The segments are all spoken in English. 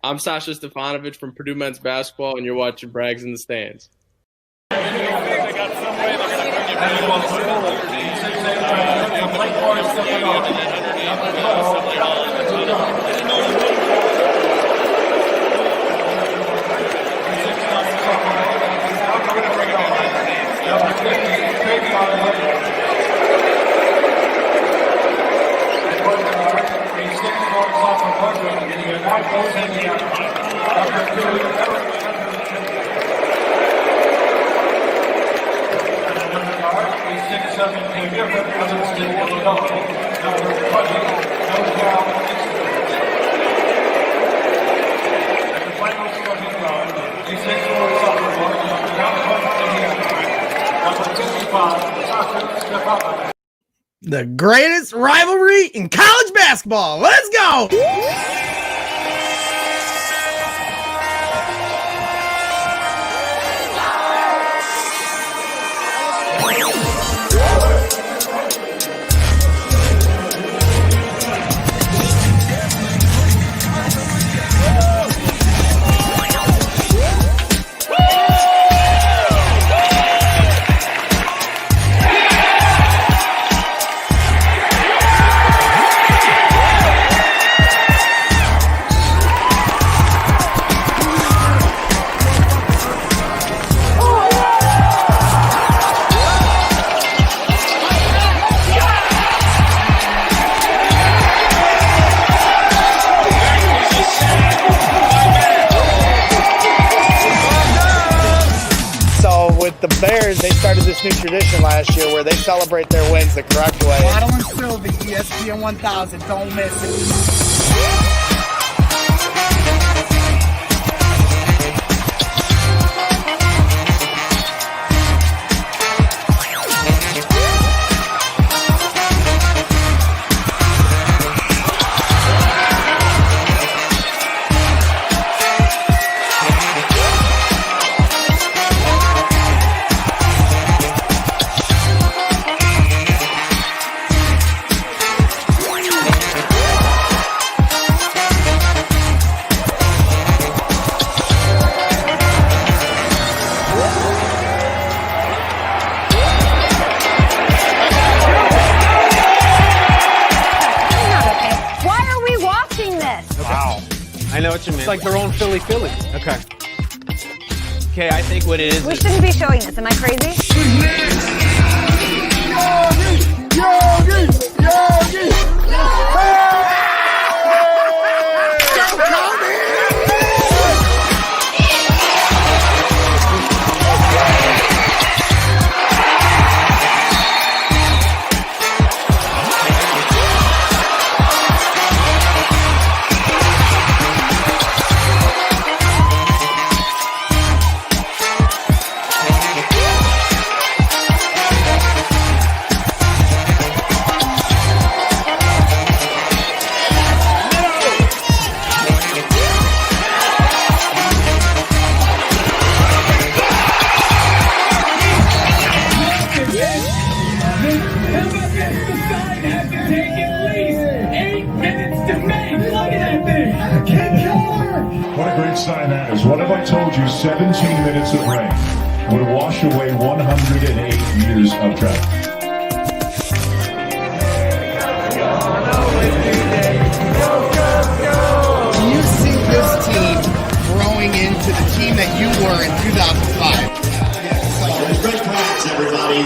I'm Sasha Stefanovic from Purdue men's basketball, and you're watching Brags in the Stands. The greatest rivalry in college basketball. Let's go! The Bears, they started this new tradition last year where they celebrate their wins the correct way. Bottle and Sylvie, ESPN 1000, don't miss it. I know what you mean. It's like their own Philly. Okay. Okay, I think what it is. We shouldn't be showing this. Am I crazy? What a great sign that is. What have I told you? 17 minutes of rain would wash away 108 years of drought. Do you see this team growing into the team that you were in 2005? Great claps, everybody.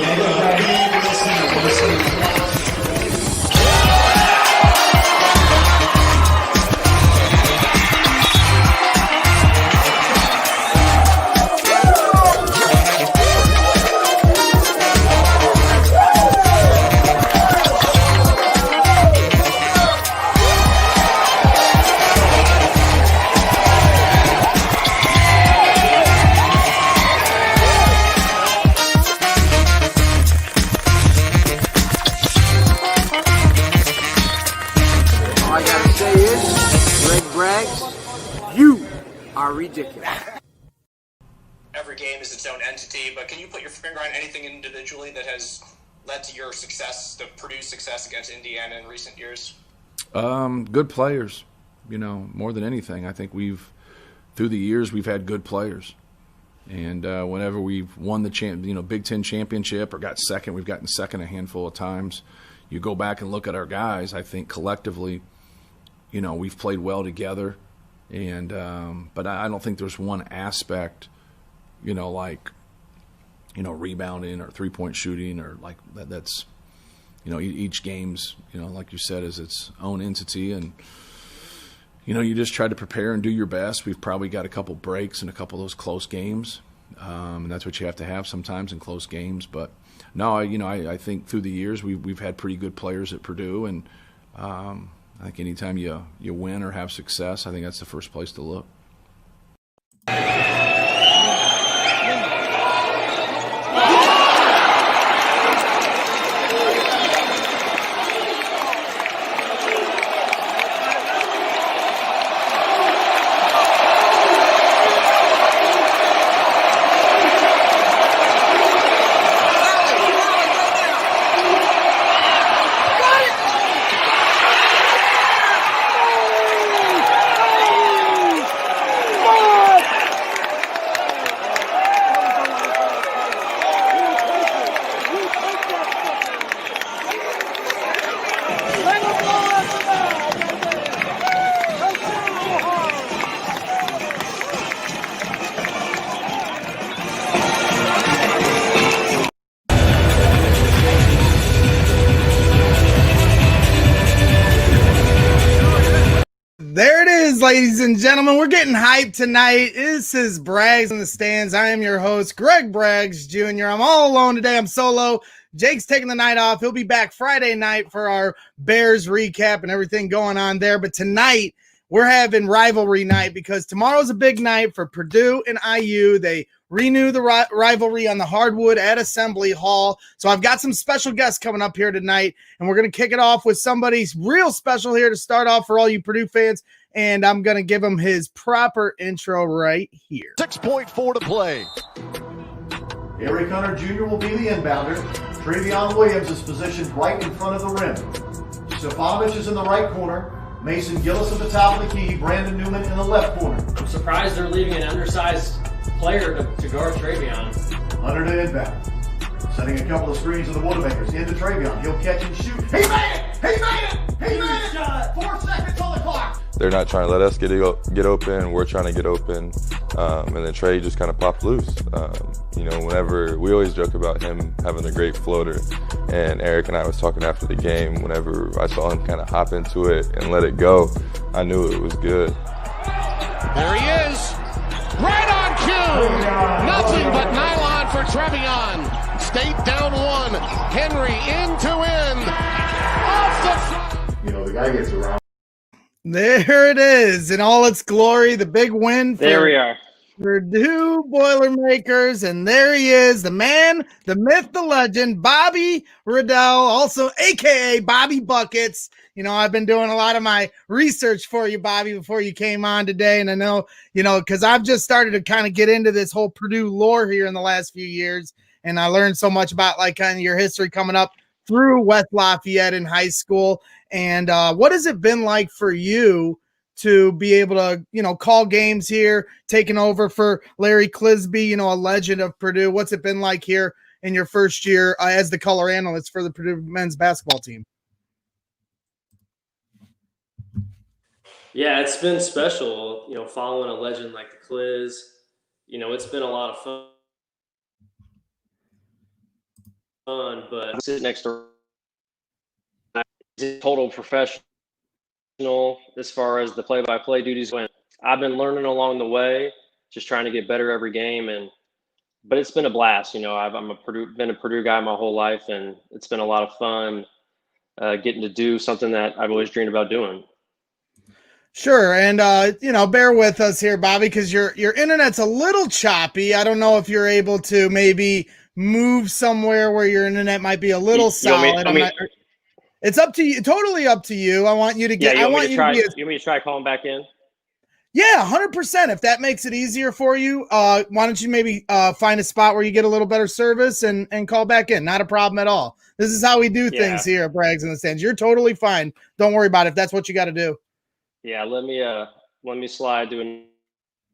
You are ridiculous. Every game is its own entity, but can you put your finger on anything individually that has led to your success, to Purdue's success against Indiana in recent years? Good players. more than anything, I think through the years, we've had good players. And whenever we've won the Big Ten championship or got second, we've gotten second a handful of times. You go back and look at our guys, I think collectively, we've played well together. And but I don't think there's one aspect, rebounding or three-point shooting or like that's, each game's, like you said, is its own entity. And, you just try to prepare and do your best. We've probably got a couple breaks in a couple of those close games. And that's what you have to have sometimes in close games. But no, I think through the years we've had pretty good players at Purdue. And I think anytime you win or have success, I think that's the first place to look. Ladies and gentlemen, we're getting hyped tonight. This is Braggs in the Stands. I am your host, Greg Braggs Jr. I'm all alone today. I'm solo. Jake's taking the night off. He'll be back Friday night for our Bears recap and everything going on there. But tonight, we're having rivalry night because tomorrow's a big night for Purdue and IU. They renew the rivalry on the hardwood at Assembly Hall. So I've got some special guests coming up here tonight, and we're going to kick it off with somebody real special here to start off for all you Purdue fans. And I'm going to give him his proper intro right here. 6.4 to play. Eric Hunter Jr. will be the inbounder. Travion Williams is positioned right in front of the rim. Stefanovich is in the right corner. Mason Gillis at the top of the key. Brandon Newman in the left corner. I'm surprised they're leaving an undersized player to guard Travion. Hunter to inbound. Setting a couple of screens of the Boilermakers. Into Travion. He'll catch and shoot. He made it! He made it! He made it! 4 seconds on the clock. They're not trying to let us get open. We're trying to get open. And then Trey just kind of popped loose. Whenever we always joke about him having a great floater. And Eric and I was talking after the game. Whenever I saw him kind of hop into it and let it go, I knew it was good. There he is. Right on cue. Nothing but nylon for Travion. State down 1. Henry end to end. Off the front. The guy gets around. There it is in all its glory. The big win for There we are. Purdue Boilermakers. And there he is, the man, the myth, the legend, Bobby Riddell, also a.k.a. Bobby Buckets. I've been doing a lot of my research for you, Bobby, before you came on today. And I know, because I've just started to kind of get into this whole Purdue lore here in the last few years. And I learned so much about kind of your history coming up through West Lafayette in high school. And what has it been like for you to be able to, call games here, taking over for Larry Clisby, a legend of Purdue? What's it been like here in your first year as the color analyst for the Purdue men's basketball team? Yeah, it's been special, following a legend like the Cliz. It's been a lot of fun, but sitting next to he's a total professional as far as the play-by-play duties went. I've been learning along the way, just trying to get better every game, but it's been a blast. Been a Purdue guy my whole life, and it's been a lot of fun getting to do something that I've always dreamed about doing. Sure. And, bear with us here, Bobby, because your internet's a little choppy. I don't know if you're able to maybe move somewhere where your internet might be a little solid. It's up to you, totally up to you. I want you to get, you want me to try calling back in? Yeah, 100%. If that makes it easier for you, why don't you maybe find a spot where you get a little better service and call back in? Not a problem at all. This is how we do things here at Braggs in the Stands. You're totally fine. Don't worry about it if that's what you got to do. Yeah, let me slide to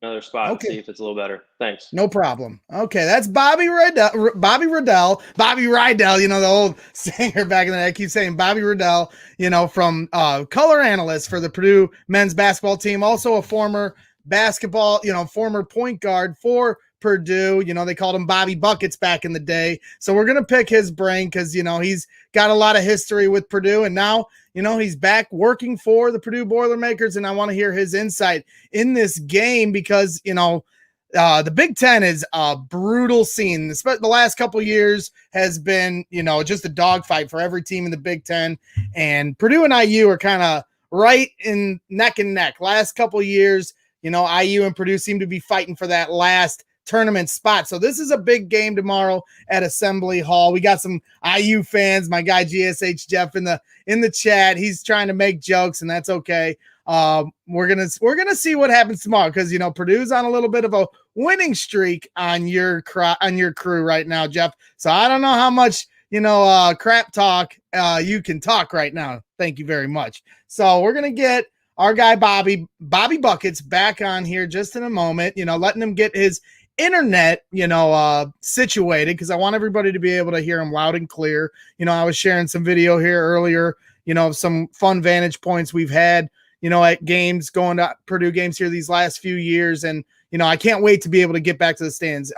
another spot and see if it's a little better. Thanks. No problem. Okay, that's Bobby Riddell. Bobby Riddell, you know, the old singer back in the day. I keep saying Bobby Riddell, you know, from color analyst for the Purdue men's basketball team, also a former basketball, you know, former point guard for Purdue. You know, they called him Bobby Buckets back in the day. So we're going to pick his brain because, you know, he's got a lot of history with Purdue, and now, you know, he's back working for the Purdue Boilermakers, and I want to hear his insight in this game because, you know, the Big Ten is a brutal scene. The last couple years has been, you know, just a dogfight for every team in the Big Ten, and Purdue and IU are kind of right in neck and neck. Last couple years, you know, IU and Purdue seem to be fighting for that last tournament spot. So this is a big game tomorrow at Assembly Hall. We got some IU fans, my guy GSH Jeff in the chat. He's trying to make jokes, and that's okay. We're gonna see what happens tomorrow because, you know, Purdue's on a little bit of a winning streak on your crew right now, Jeff. So I don't know how much, you know, crap talk you can talk right now. Thank you very much. So we're gonna get our guy Bobby Buckets back on here just in a moment, you know, letting him get his internet, you know, situated because I want everybody to be able to hear him loud and clear. You know, I was sharing some video here earlier, you know, of some fun vantage points we've had, you know, at games, going to Purdue games here these last few years. And, you know, I can't wait to be able to get back to the stands.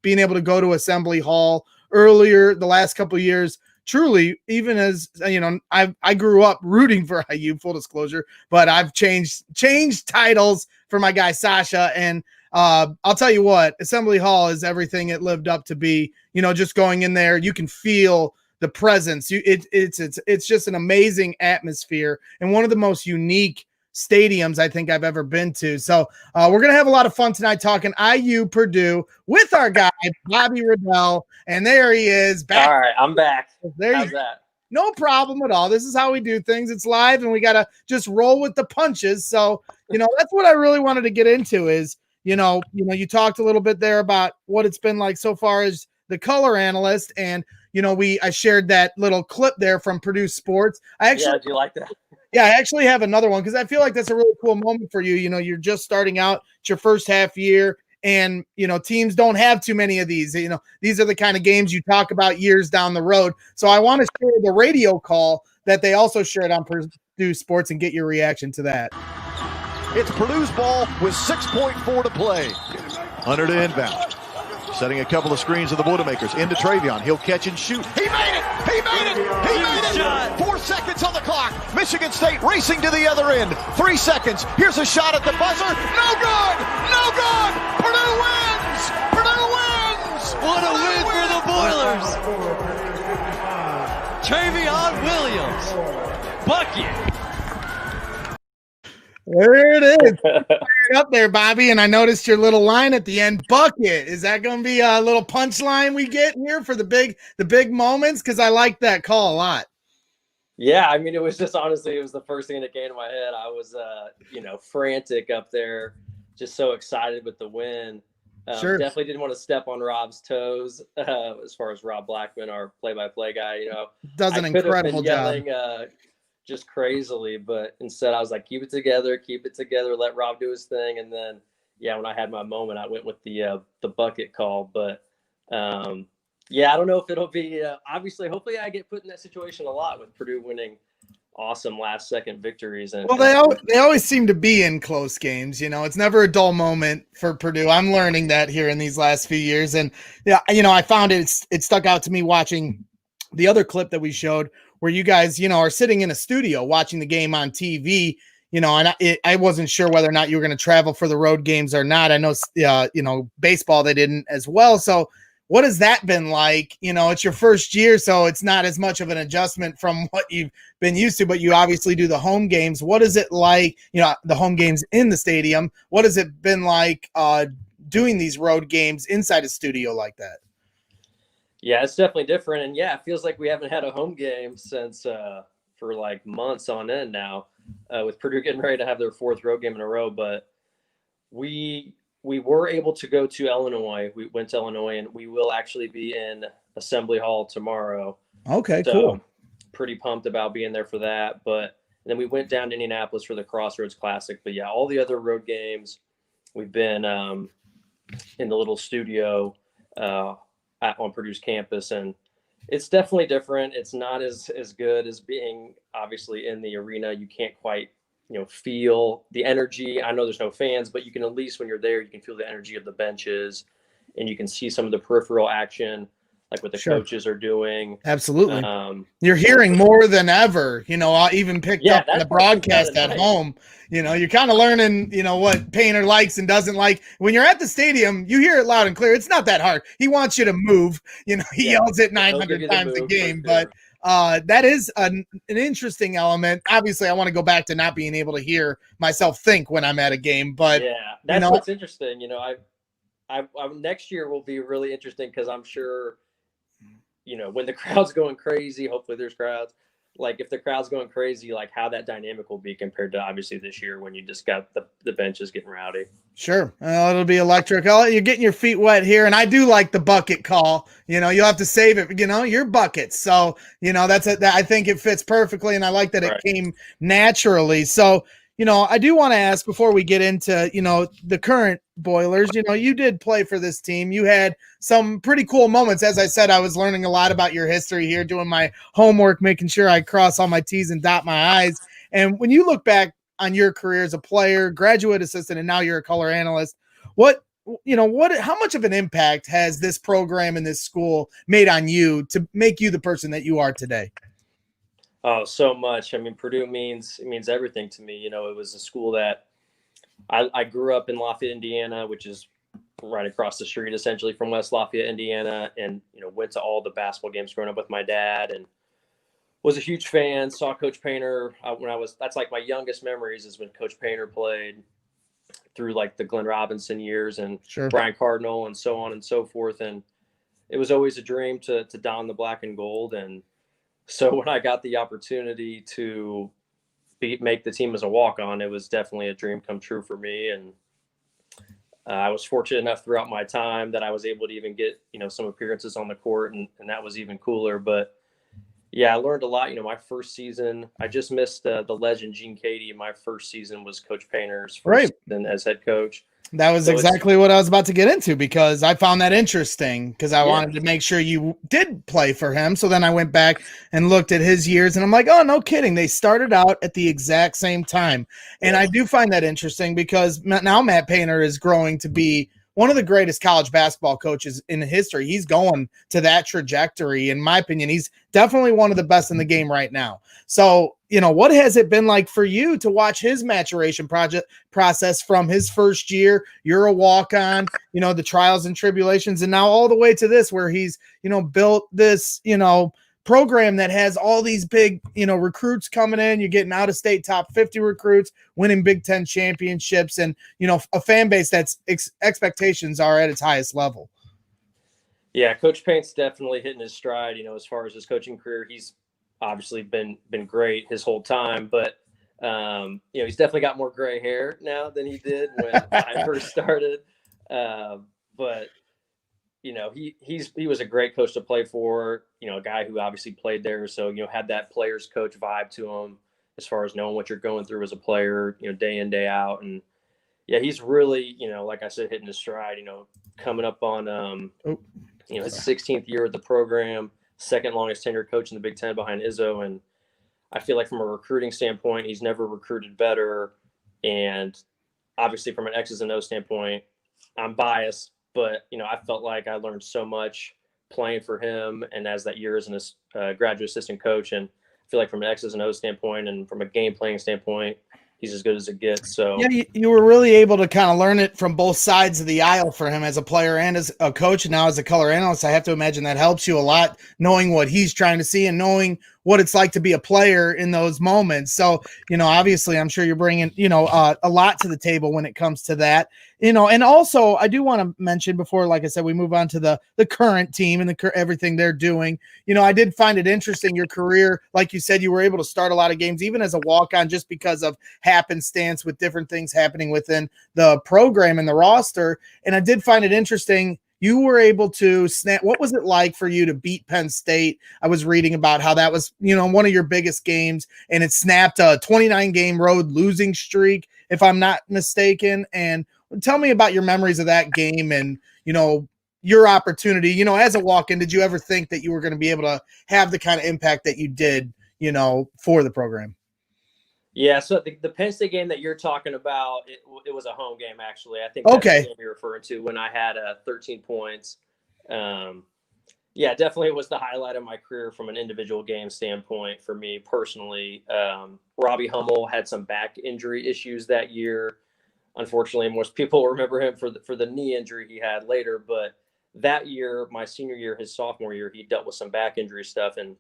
Being able to go to Assembly Hall earlier the last couple of years, truly, even as, you know, I grew up rooting for IU, full disclosure, but I've changed titles for my guy Sasha. And I'll tell you what, Assembly Hall is everything it lived up to be. You know, just going in there, you can feel the presence. It's just an amazing atmosphere and one of the most unique stadiums I think I've ever been to. So we're gonna have a lot of fun tonight talking IU Purdue with our guy Bobby Riddell, and there he is back. All right, I'm back. How's that? No problem at all. This is how we do things. It's live, and we gotta just roll with the punches. So, you know, that's what I really wanted to get into is, you know, you talked a little bit there about what it's been like so far as the color analyst, and you know, I shared that little clip there from Purdue Sports. Do you like that? Yeah, I actually have another one because I feel like that's a really cool moment for you. You know, you're just starting out. It's your first half year, and you know, teams don't have too many of these. You know, these are the kind of games you talk about years down the road. So I want to share the radio call that they also shared on Purdue Sports and get your reaction to that. It's Purdue's ball with 6.4 to play. Hunter to inbound. Setting a couple of screens of the Boilermakers into Travion. He'll catch and shoot. He made it! He made it! He made it! 4 seconds on the clock. Michigan State racing to the other end. 3 seconds. Here's a shot at the buzzer. No good! No good! Purdue wins! Purdue wins! What a win for the Boilers! Travion Williams. Bucket. There it is. Up there, Bobby. And I noticed your little line at the end, bucket. Is that going to be a little punchline we get here for the big moments? Because I like that call a lot. Yeah, I mean, it was just honestly, it was the first thing that came to my head. I was, you know, frantic up there, just so excited with the win. Sure. Definitely didn't want to step on Rob's toes as far as Rob Blackman, our play-by-play guy. You know, does an incredible job. Just crazily, but instead I was like, keep it together, let Rob do his thing. And then, yeah, when I had my moment, I went with the bucket call. But yeah, I don't know if it'll be obviously, hopefully I get put in that situation a lot with Purdue winning awesome last second victories. And well, they always seem to be in close games. You know, it's never a dull moment for Purdue. I'm learning that here in these last few years. And yeah, you know, I found it stuck out to me watching the other clip that we showed where you guys, you know, are sitting in a studio watching the game on TV, you know, and I wasn't sure whether or not you were going to travel for the road games or not. I know, you know, baseball, they didn't as well. So what has that been like? You know, it's your first year, so it's not as much of an adjustment from what you've been used to, but you obviously do the home games. What is it like, you know, the home games in the stadium? What has it been like doing these road games inside a studio like that? Yeah, it's definitely different. And yeah, it feels like we haven't had a home game since for like months on end now, with Purdue getting ready to have their 4th road game in a row. But we were able to go to Illinois. We went to Illinois, and we will actually be in Assembly Hall tomorrow. Okay, so cool. Pretty pumped about being there for that. But And then we went down to Indianapolis for the Crossroads Classic. But yeah, all the other road games, we've been in the little studio on Purdue's campus, and it's definitely different. It's not as good as being obviously in the arena. You can't quite, feel the energy. I know there's no fans, but you can, at least when you're there, you can feel the energy of the benches, and you can see some of the peripheral action, like what the coaches are doing. Absolutely. You're hearing more than ever, I even picked up on the broadcast at home. You're kind of learning, what Painter likes and doesn't like. When you're at the stadium, you hear it loud and clear. It's not that hard. He wants you to move. He yells it 900 times a game, but that is an interesting element. Obviously, I want to go back to not being able to hear myself think when I'm at a game, but that's what's interesting. I next year will be really interesting because I'm sure, when the crowd's going crazy, hopefully there's crowds. Like if the crowd's going crazy, like how that dynamic will be compared to obviously this year when you just got the benches getting rowdy. Sure. It'll be electric. You're getting your feet wet here. And I do like the bucket call. You'll have to save it, your buckets. So, I think it fits perfectly. And I like that it came naturally. So, I do want to ask before we get into, the current Boilers, you did play for this team. You had some pretty cool moments. As I said, I was learning a lot about your history here, doing my homework, making sure I cross all my T's and dot my I's. And when you look back on your career as a player, graduate assistant, and now you're a color analyst, how much of an impact has this program and this school made on you to make you the person that you are today? Oh, so much. I mean, Purdue means everything to me. It was a school that I grew up in Lafayette, Indiana, which is right across the street, essentially, from West Lafayette, Indiana, and, went to all the basketball games growing up with my dad and was a huge fan, saw Coach Painter that's like my youngest memories is when Coach Painter played through like the Glenn Robinson years and Brian Cardinal and so on and so forth. And it was always a dream to don the black and gold. And so when I got the opportunity to make the team as a walk-on, it was definitely a dream come true for me. And I was fortunate enough throughout my time that I was able to even get, some appearances on the court, and that was even cooler. But yeah, I learned a lot. My first season, I just missed the legend Gene Cady. My first season was Coach Painter's first season as head coach. That was exactly what I was about to get into, because I found that interesting because I wanted to make sure you did play for him. So then I went back and looked at his years and I'm like, oh, no kidding. They started out at the exact same time. And I do find that interesting because now Matt Painter is growing to be one of the greatest college basketball coaches in history. He's going to that trajectory. In my opinion, he's definitely one of the best in the game right now. So, what has it been like for you to watch his maturation process from his first year? You're a walk-on, the trials and tribulations, and now all the way to this where he's, built this, program that has all these big, recruits coming in. You're getting out of state top 50 recruits, winning Big Ten championships, and, a fan base that's expectations are at its highest level. Yeah, Coach Paint's definitely hitting his stride, as far as his coaching career. He's obviously been great his whole time, but, he's definitely got more gray hair now than he did when I first started. But he was a great coach to play for, a guy who obviously played there. So, had that player's coach vibe to him as far as knowing what you're going through as a player, day in, day out. And yeah, he's really, like I said, hitting his stride, coming up on, his 16th year with the program, second longest tenured coach in the Big Ten behind Izzo. And I feel like from a recruiting standpoint, he's never recruited better. And obviously from an X's and O's standpoint, I'm biased, but, I felt like I learned so much playing for him and as that year as a graduate assistant coach. And I feel like from an X's and O's standpoint and from a game playing standpoint, he's as good as it gets. So yeah, you were really able to kind of learn it from both sides of the aisle for him as a player and as a coach. And now as a color analyst, I have to imagine that helps you a lot, knowing what he's trying to see and knowing what it's like to be a player in those moments. So, obviously I'm sure you're bringing, a lot to the table when it comes to that, and also I do want to mention before, like I said, we move on to the current team and everything they're doing. I did find it interesting, your career, like you said, you were able to start a lot of games, even as a walk-on, just because of happenstance with different things happening within the program and the roster. And I did find it interesting, you were able to snap. What was it like for you to beat Penn State? I was reading about how that was, one of your biggest games, and it snapped a 29-game road losing streak, if I'm not mistaken. And tell me about your memories of that game and, your opportunity, as a walk-in. Did you ever think that you were going to be able to have the kind of impact that you did, for the program? Yeah, so the Penn State game that you're talking about, it was a home game, actually. I think that's the game you're referring to when I had 13 points. Yeah, definitely was the highlight of my career from an individual game standpoint for me personally. Robbie Hummel had some back injury issues that year. Unfortunately, most people remember him for the knee injury he had later. But that year, my senior year, his sophomore year, he dealt with some back injury stuff. And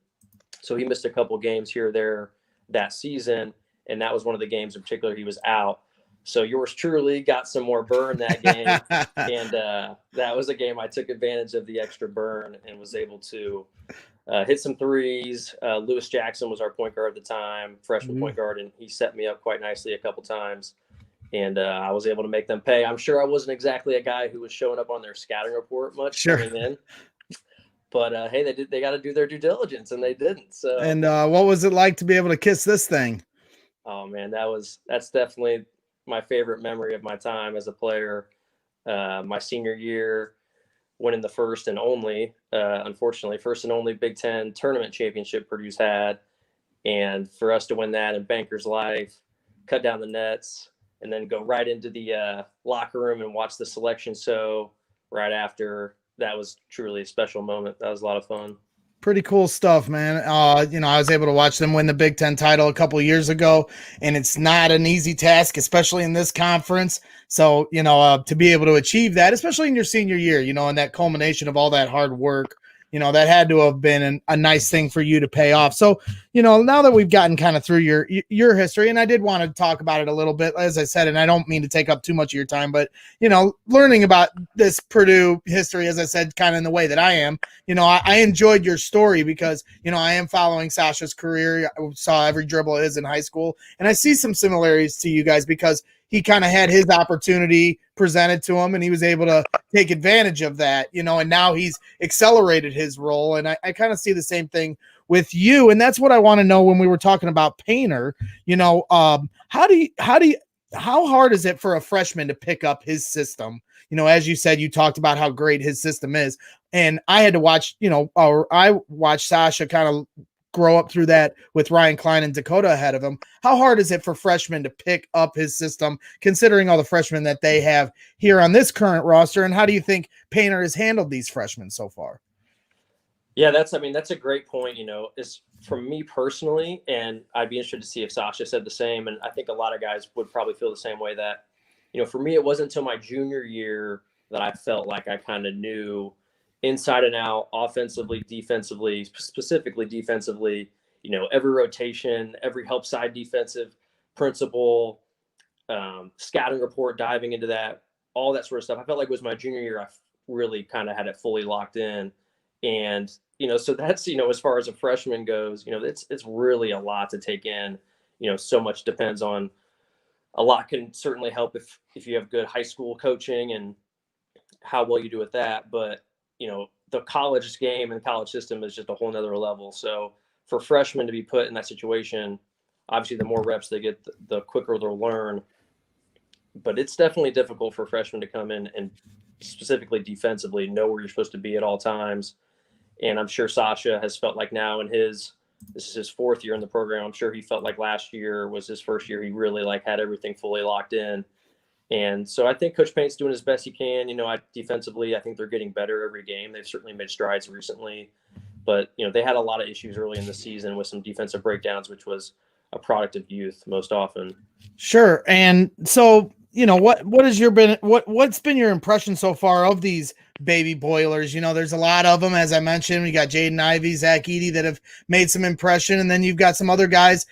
so he missed a couple games here or there that season. And that was one of the games in particular he was out. So yours truly got some more burn that game. And that was a game I took advantage of the extra burn and was able to hit some threes. Lewis Jackson was our point guard at the time, freshman point guard, and he set me up quite nicely a couple times. And I was able to make them pay. I'm sure I wasn't exactly a guy who was showing up on their scouting report much coming in. But, hey, they got to do their due diligence, and they didn't. So. And what was it like to be able to kiss this thing? Oh man, that's definitely my favorite memory of my time as a player. My senior year, winning the first and only Big Ten tournament championship Purdue's had, and for us to win that in Banker's Life, cut down the nets, and then go right into the locker room and watch the selection show right after. That was truly a special moment. That was a lot of fun. Pretty cool stuff, man. I was able to watch them win the Big Ten title a couple of years ago, and it's not an easy task, especially in this conference. So, to be able to achieve that, especially in your senior year, and that culmination of all that hard work, that had to have been a nice thing for you to pay off. So, now that we've gotten kind of through your history, and I did want to talk about it a little bit, as I said, and I don't mean to take up too much of your time, but, learning about this Purdue history, as I said, kind of in the way that I am, I enjoyed your story because, I am following Sasha's career. I saw every dribble of his in high school, and I see some similarities to you guys because he kind of had his opportunity presented to him and he was able to take advantage of that, and now he's accelerated his role. And I kind of see the same thing with you. And that's what I want to know when we were talking about Painter, how hard is it for a freshman to pick up his system? As you said, you talked about how great his system is. And I had to watch, I watched Sasha kind of grow up through that with Ryan Klein and Dakota ahead of him. How hard is it for freshmen to pick up his system, considering all the freshmen that they have here on this current roster? And how do you think Painter has handled these freshmen so far? Yeah, that's a great point. Is from me personally, and I'd be interested to see if Sasha said the same. And I think a lot of guys would probably feel the same way that, for me, it wasn't until my junior year that I felt like I kind of knew inside and out, offensively, defensively, specifically defensively, every rotation, every help side defensive principle, scouting report, diving into that, all that sort of stuff. I felt like it was my junior year. I really kind of had it fully locked in. And, so that's, as far as a freshman goes, it's really a lot to take in. So much depends on, a lot can certainly help if you have good high school coaching and how well you do with that. But, the college game and college system is just a whole nother level. So for freshmen to be put in that situation, obviously the more reps they get, the quicker they'll learn. But it's definitely difficult for freshmen to come in and specifically defensively know where you're supposed to be at all times. And I'm sure Sasha has felt like now this is his fourth year in the program. I'm sure he felt like last year was his first year. He really had everything fully locked in. And so I think Coach Paint's doing as best he can. Defensively, I think they're getting better every game. They've certainly made strides recently. But, they had a lot of issues early in the season with some defensive breakdowns, which was a product of youth most often. Sure. And so, what's been your impression so far of these baby Boilers? There's a lot of them, as I mentioned. We got Jaden Ivey, Zach Eady that have made some impression. And then you've got some other guys,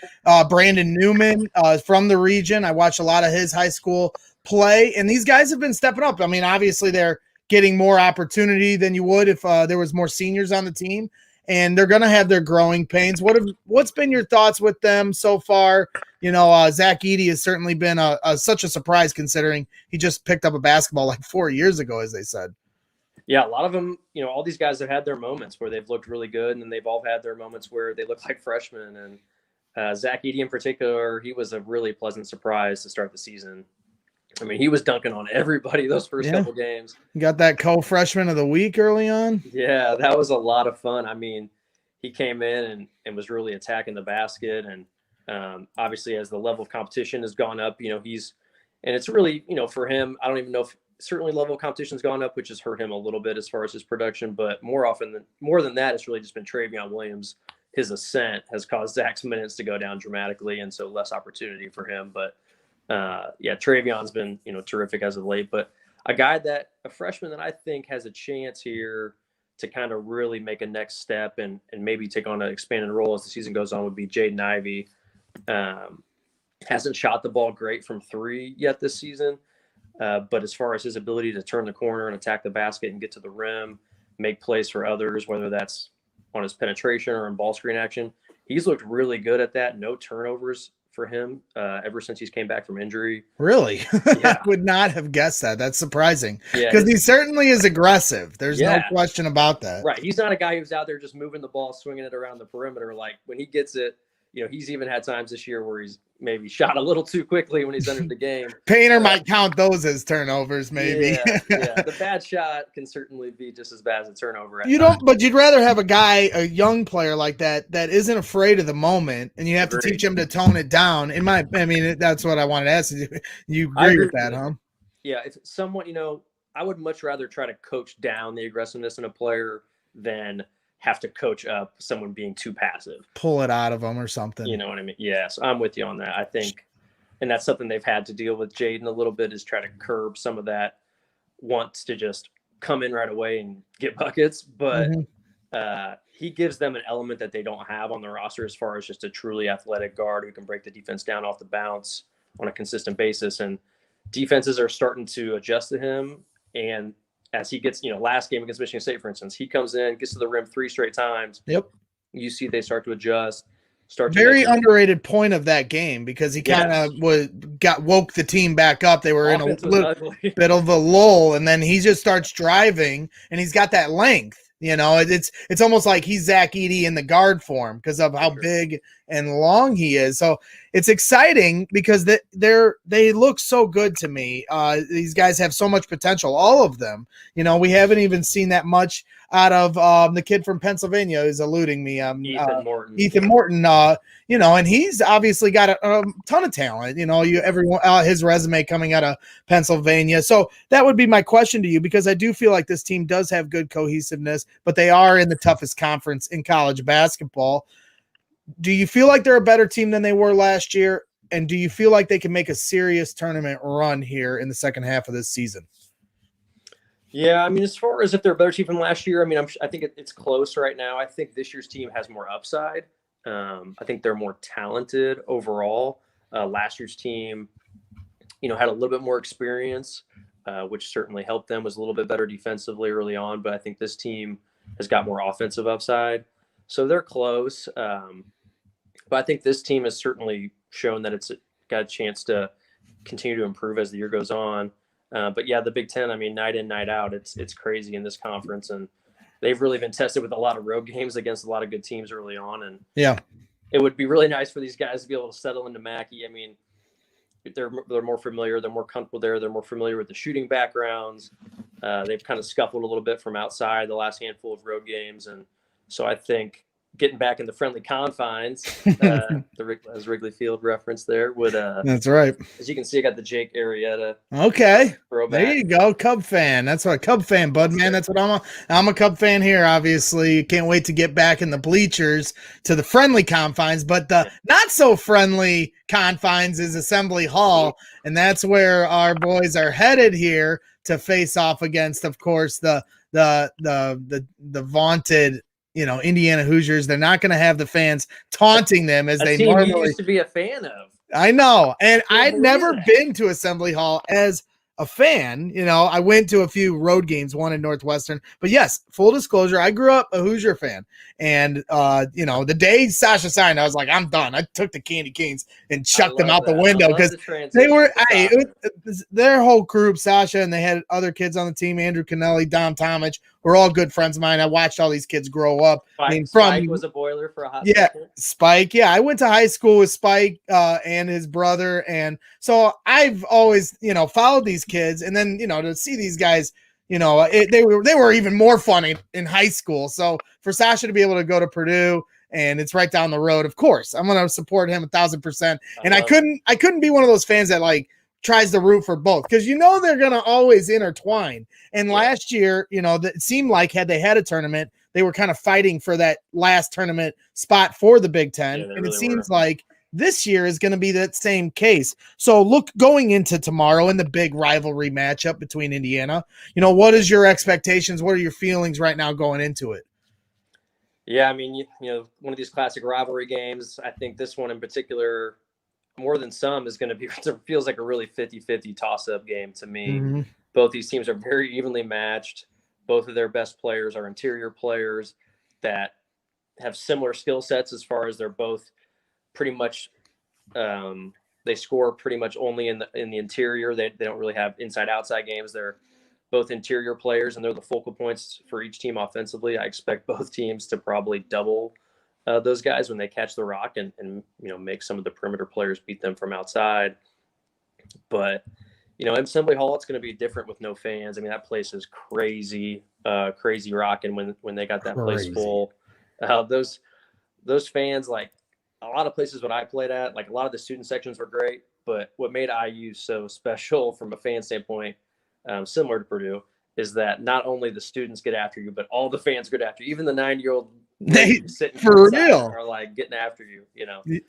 Brandon Newman from the region. I watched a lot of his high school play, and these guys have been stepping up. I mean, obviously they're getting more opportunity than you would if there was more seniors on the team, and they're going to have their growing pains. What's been your thoughts with them so far? Zach Eady has certainly been such a surprise considering he just picked up a basketball like 4 years ago, as they said. Yeah, a lot of them, all these guys have had their moments where they've looked really good, and then they've all had their moments where they look like freshmen. And Zach Edey in particular, he was a really pleasant surprise to start the season. I mean, he was dunking on everybody those first couple games. You got that co-freshman of the week early on. Yeah, that was a lot of fun. I mean, he came in and was really attacking the basket. And obviously, as the level of competition has gone up, and it's really, for him, I don't even know if certainly level of competition has gone up, which has hurt him a little bit as far as his production. But more than that, it's really just been Travion Williams. His ascent has caused Zach's minutes to go down dramatically, and so less opportunity for him. But Travion's been terrific as of late. But a freshman that I think has a chance here to kind of really make a next step and maybe take on an expanded role as the season goes on would be Jaden Ivey. Hasn't shot the ball great from three yet this season. But as far as his ability to turn the corner and attack the basket and get to the rim, make plays for others, whether that's on his penetration or in ball screen action, he's looked really good at that. No turnovers for him ever since he's came back from injury. Really? Yeah. I would not have guessed that. That's surprising. Yeah, because he certainly is aggressive. There's no question about that. Right. He's not a guy who's out there just moving the ball, swinging it around the perimeter. Like when he gets it, he's even had times this year where he's maybe shot a little too quickly when he's entered the game. Painter might count those as turnovers, maybe. Yeah. The bad shot can certainly be just as bad as a turnover. But you'd rather have a young player like that isn't afraid of the moment, and you have to teach him to tone it down. That's what I wanted to ask you. You agree with that, huh? Yeah. If someone, I would much rather try to coach down the aggressiveness in a player than have to coach up someone being too passive. Pull it out of them or something. You know what I mean? Yes, I'm with you on that. I think, and that's something they've had to deal with Jaden a little bit, is try to curb some of that wants to just come in right away and get buckets. But he gives them an element that they don't have on the roster as far as just a truly athletic guard who can break the defense down off the bounce on a consistent basis. And defenses are starting to adjust to him. And as he gets, last game against Michigan State, for instance, he comes in, gets to the rim 3 straight times. Yep. You see they start to adjust. Very underrated point of that game, because he kind of woke the team back up. They were in a little bit of a lull, and then he just starts driving, and he's got that length. It's almost like he's Zach Edey in the guard form because of how big and long he is. So it's exciting because they look so good to me. These guys have so much potential, all of them. We haven't even seen that much out of the kid from Pennsylvania who's eluding me. Ethan Morton. And he's obviously got a ton of talent. Everyone his resume coming out of Pennsylvania. So that would be my question to you, because I do feel like this team does have good cohesiveness, but they are in the toughest conference in college basketball. Do you feel like they're a better team than they were last year? And do you feel like they can make a serious tournament run here in the second half of this season? Yeah, as far as if they're a better team from last year, I think it's close right now. I think this year's team has more upside. I think they're more talented overall. Last year's team, had a little bit more experience, which certainly helped them, was a little bit better defensively early on. But I think this team has got more offensive upside. So they're close. But I think this team has certainly shown that it's got a chance to continue to improve as the year goes on. But yeah, the Big Ten, night in, night out, it's crazy in this conference. And they've really been tested with a lot of road games against a lot of good teams early on. And it would be really nice for these guys to be able to settle into Mackey. They're more familiar. They're more comfortable there. They're more familiar with the shooting backgrounds. They've kind of scuffled a little bit from outside the last handful of road games. And so I think getting back in the friendly confines, as Wrigley Field reference there would. That's right. As you can see, I got the Jake Arrieta. Okay, there you go, Cub fan. That's what Cub fan, bud, man. That's what I'm a Cub fan here. Obviously, can't wait to get back in the bleachers to the friendly confines, but the not so friendly confines is Assembly Hall, and that's where our boys are headed here to face off against, of course, the vaunted. Indiana Hoosiers. They're not going to have the fans taunting them as they normally used to be a fan of. I know. And I'd never been to Assembly Hall as a fan. I went to a few road games, one in Northwestern. But yes, full disclosure, I grew up a Hoosier fan. And, the day Sasha signed, I was like, I'm done. I took the candy canes and chucked them out the window because they were their whole group, Sasha, and they had other kids on the team, Andrew Kennelly, Dom Tomich, were all good friends of mine. I watched all these kids grow up. Spike was a Boiler for a hot second. Spike. Yeah, I went to high school with Spike and his brother, and so I've always, followed these kids. And then, to see these guys, they were even more funny in high school. So for Sasha to be able to go to Purdue, and it's right down the road, of course, I'm going to support him 1,000%. And I couldn't be one of those fans that tries to root for both, because they're going to always intertwine. And last year, it seemed like had they had a tournament, they were kind of fighting for that last tournament spot for the Big Ten. And it seems like this year is going to be that same case. So going into tomorrow in the big rivalry matchup between Indiana, what is your expectations? What are your feelings right now going into it? Yeah, I mean, one of these classic rivalry games, I think this one in particular, more than some, is going to be, it feels like a really 50-50 toss-up game to me. Mm-hmm. Both these teams are very evenly matched. Both of their best players are interior players that have similar skill sets as far as they're both pretty much they score pretty much only in the interior. They don't really have inside-outside games. They're both interior players, and they're the focal points for each team offensively. I expect both teams to probably double those guys when they catch the rock and make some of the perimeter players beat them from outside. But in Assembly Hall, it's going to be different with no fans. I mean, that place is crazy rocking when they got that place full. Those fans, like a lot of places what I played at, like a lot of the student sections were great, but what made IU so special from a fan standpoint, similar to Purdue, is that not only the students get after you, but all the fans get after you. Even the 9-year-old sitting for real are getting after you.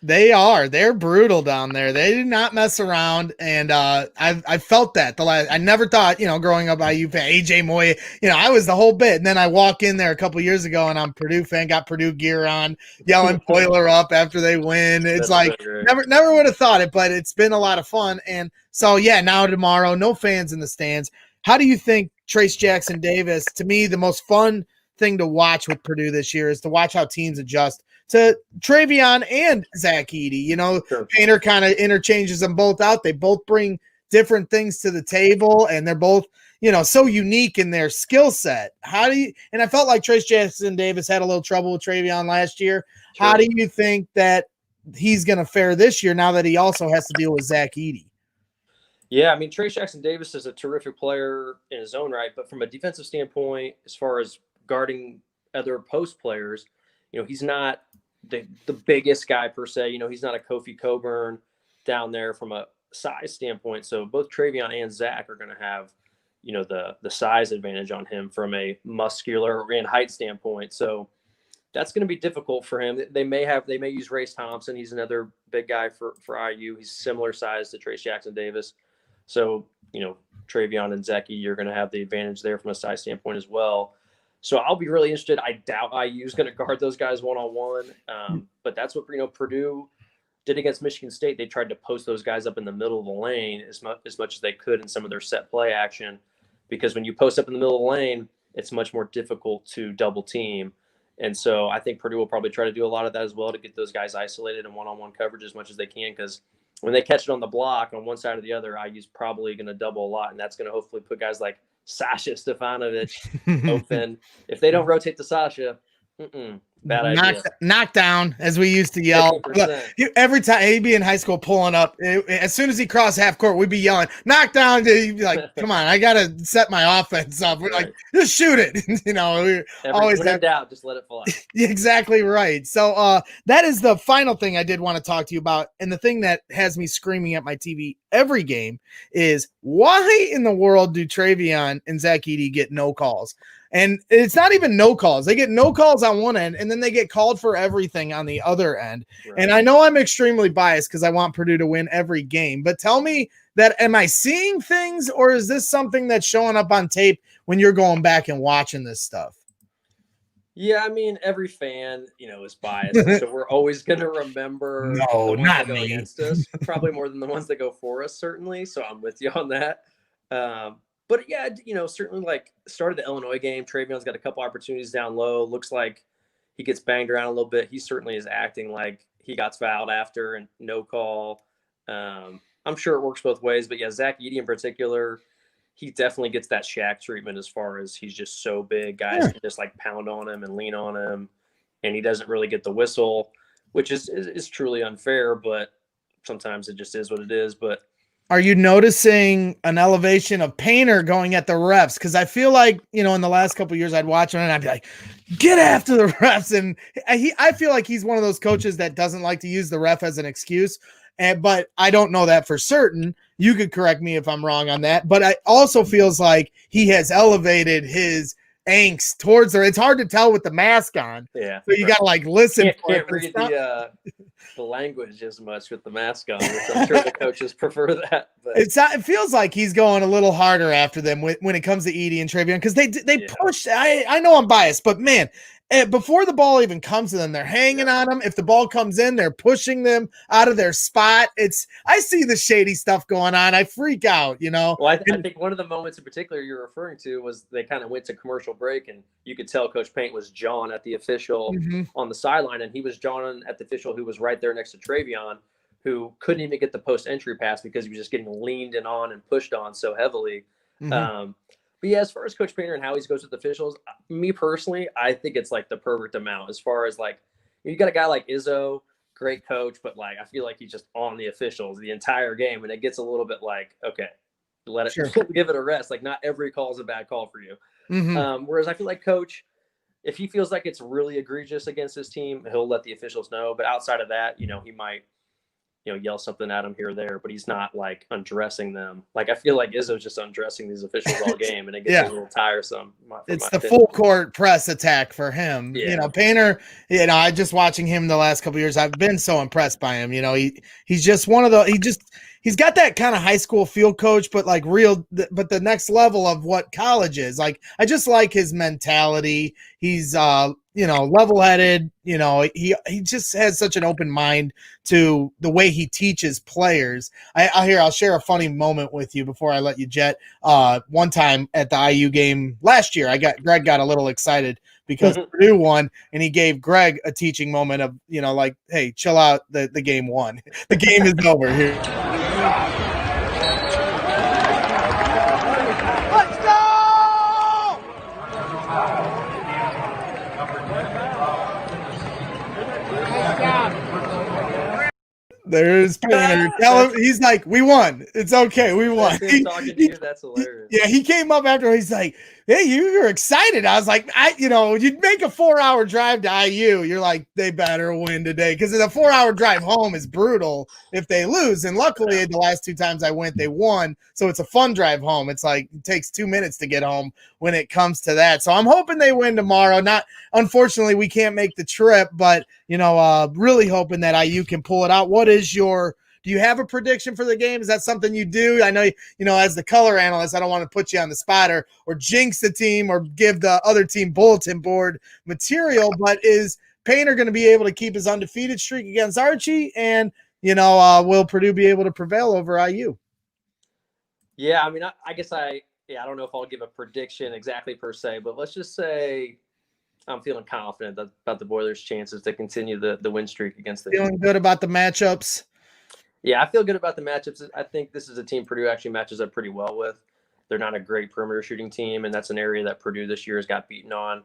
They're brutal down there. They do not mess around. And I felt that I never thought, growing up IU fan, AJ Moye, I was the whole bit. And then I walk in there a couple years ago and I'm Purdue fan, got Purdue gear on, yelling Boiler up after they win. It's never would have thought it, but it's been a lot of fun. And so, now tomorrow, no fans in the stands. How do you think Trace Jackson Davis, to me, the most fun thing to watch with Purdue this year is to watch how teams adjust to Travion and Zach Edey. Sure. Painter kind of interchanges them both out. They both bring different things to the table, and they're both, so unique in their skill set. And I felt like Trace Jackson Davis had a little trouble with Travion last year. Sure. How do you think that he's going to fare this year now that he also has to deal with Zach Edey? Yeah, I mean, Trace Jackson Davis is a terrific player in his own right, but from a defensive standpoint, as far as guarding other post players, he's not the biggest guy per se. He's not a Kofi Coburn down there from a size standpoint. So both Travion and Zach are going to have, the size advantage on him from a muscular and height standpoint. So that's going to be difficult for him. They may use Race Thompson. He's another big guy for IU. He's similar size to Trace Jackson Davis. So, Travion and Zach Edey are going to have the advantage there from a size standpoint as well. So I'll be really interested. I doubt IU is going to guard those guys one-on-one. But that's what, Purdue did against Michigan State. They tried to post those guys up in the middle of the lane as much as they could in some of their set play action, because when you post up in the middle of the lane, it's much more difficult to double team. And so I think Purdue will probably try to do a lot of that as well to get those guys isolated in one-on-one coverage as much as they can, because when they catch it on the block on one side or the other, IU's probably going to double a lot, and that's going to hopefully put guys like Sasha Stefanovic open. If they don't rotate to Sasha, bad idea. Knockdown, as we used to yell. Every time he'd be in high school pulling up, as soon as he crossed half court, we'd be yelling, knockdown. He'd be like, come on, I got to set my offense up. We're like, just shoot it. Always in doubt, just let it fly. Exactly right. So that is the final thing I did want to talk to you about. And the thing that has me screaming at my TV every game is, why in the world do Travion and Zach Edey get no calls? And it's not even no calls. They get no calls on one end, and then they get called for everything on the other end. Right. And I know I'm extremely biased because I want Purdue to win every game. But tell me that, am I seeing things, or is this something that's showing up on tape when you're going back and watching this stuff? Yeah, I mean, every fan, is biased. So we're always going to remember no, the ones not that go me. against us, probably more than the ones that go for us, certainly. So I'm with you on that. But yeah, certainly like started the Illinois game. Travion's got a couple opportunities down low. Looks like he gets banged around a little bit. He certainly is acting like he got fouled after and no call. I'm sure it works both ways, but yeah, Zach Edey in particular, he definitely gets that Shaq treatment as far as he's just so big. Guys can just like pound on him and lean on him, and he doesn't really get the whistle, which is truly unfair, but sometimes it just is what it is. But are you noticing an elevation of Painter going at the refs? Because I feel like, in the last couple of years, I'd watch him and I'd be like, get after the refs. And I feel like he's one of those coaches that doesn't like to use the ref as an excuse. But I don't know that for certain. You could correct me if I'm wrong on that. But it also feels like he has elevated his angst towards her. It's hard to tell with the mask on. Yeah. So you got to like listen. Can't read the language as much with the mask on, which I'm sure the coaches prefer that. But it feels like he's going a little harder after them when it comes to Edey and Travion, because they push. I know I'm biased, but man, before the ball even comes to them, they're hanging on them. If the ball comes in, they're pushing them out of their spot. I see the shady stuff going on. I freak out, Well, I think one of the moments in particular you're referring to was they kind of went to commercial break, and you could tell Coach Paint was jawing at the official on the sideline, and he was jawing at the official who was right there next to Travion, who couldn't even get the post entry pass because he was just getting leaned in on and pushed on so heavily. But yeah, as far as Coach Painter and how he goes with officials, me personally, I think it's like the perfect amount. As far as like, you got a guy like Izzo, great coach, but like I feel like he's just on the officials the entire game, and it gets a little bit like, okay, let it give it a rest. Like not every call is a bad call for you. Whereas I feel like Coach, if he feels like it's really egregious against his team, he'll let the officials know. But outside of that, he might yell something at him here or there, but he's not like undressing them. Like I feel like Izzo's just undressing these officials all game, and it gets a little tiresome. It's the full court press attack for him. Painter, I just watching him the last couple of years, I've been so impressed by him. He's just one of the he's got that kind of high school field coach, but like but the next level of what college is. Like I just like his mentality. He's level-headed. He just has such an open mind to the way he teaches players. I'll share a funny moment with you before I let you jet. One time at the IU game last year, Greg got a little excited because Purdue won, and he gave Greg a teaching moment of, like, hey, chill out, the game won. The game is over here. There's Painter. Tell him, he's like, we won. It's okay. We won. Talking to you, that's hilarious. Yeah, he came up after. He's like, hey, you're excited. I was like, you'd make a 4-hour drive to IU. You're like, they better win today, because the 4-hour drive home is brutal if they lose. And luckily, the last 2 times I went, they won. So it's a fun drive home. It's like it takes 2 minutes to get home when it comes to that. So I'm hoping they win tomorrow. Unfortunately, we can't make the trip, but really hoping that IU can pull it out. Do you have a prediction for the game? Is that something you do? I know, as the color analyst, I don't want to put you on the spot or jinx the team or give the other team bulletin board material, but is Painter going to be able to keep his undefeated streak against Archie? And, will Purdue be able to prevail over IU? Yeah, I mean, I guess I don't know if I'll give a prediction exactly per se, but let's just say I'm feeling confident about the Boilers' chances to continue the win streak against the Feeling good about the matchups? Yeah, I feel good about the matchups. I think this is a team Purdue actually matches up pretty well with. They're not a great perimeter shooting team, and that's an area that Purdue this year has got beaten on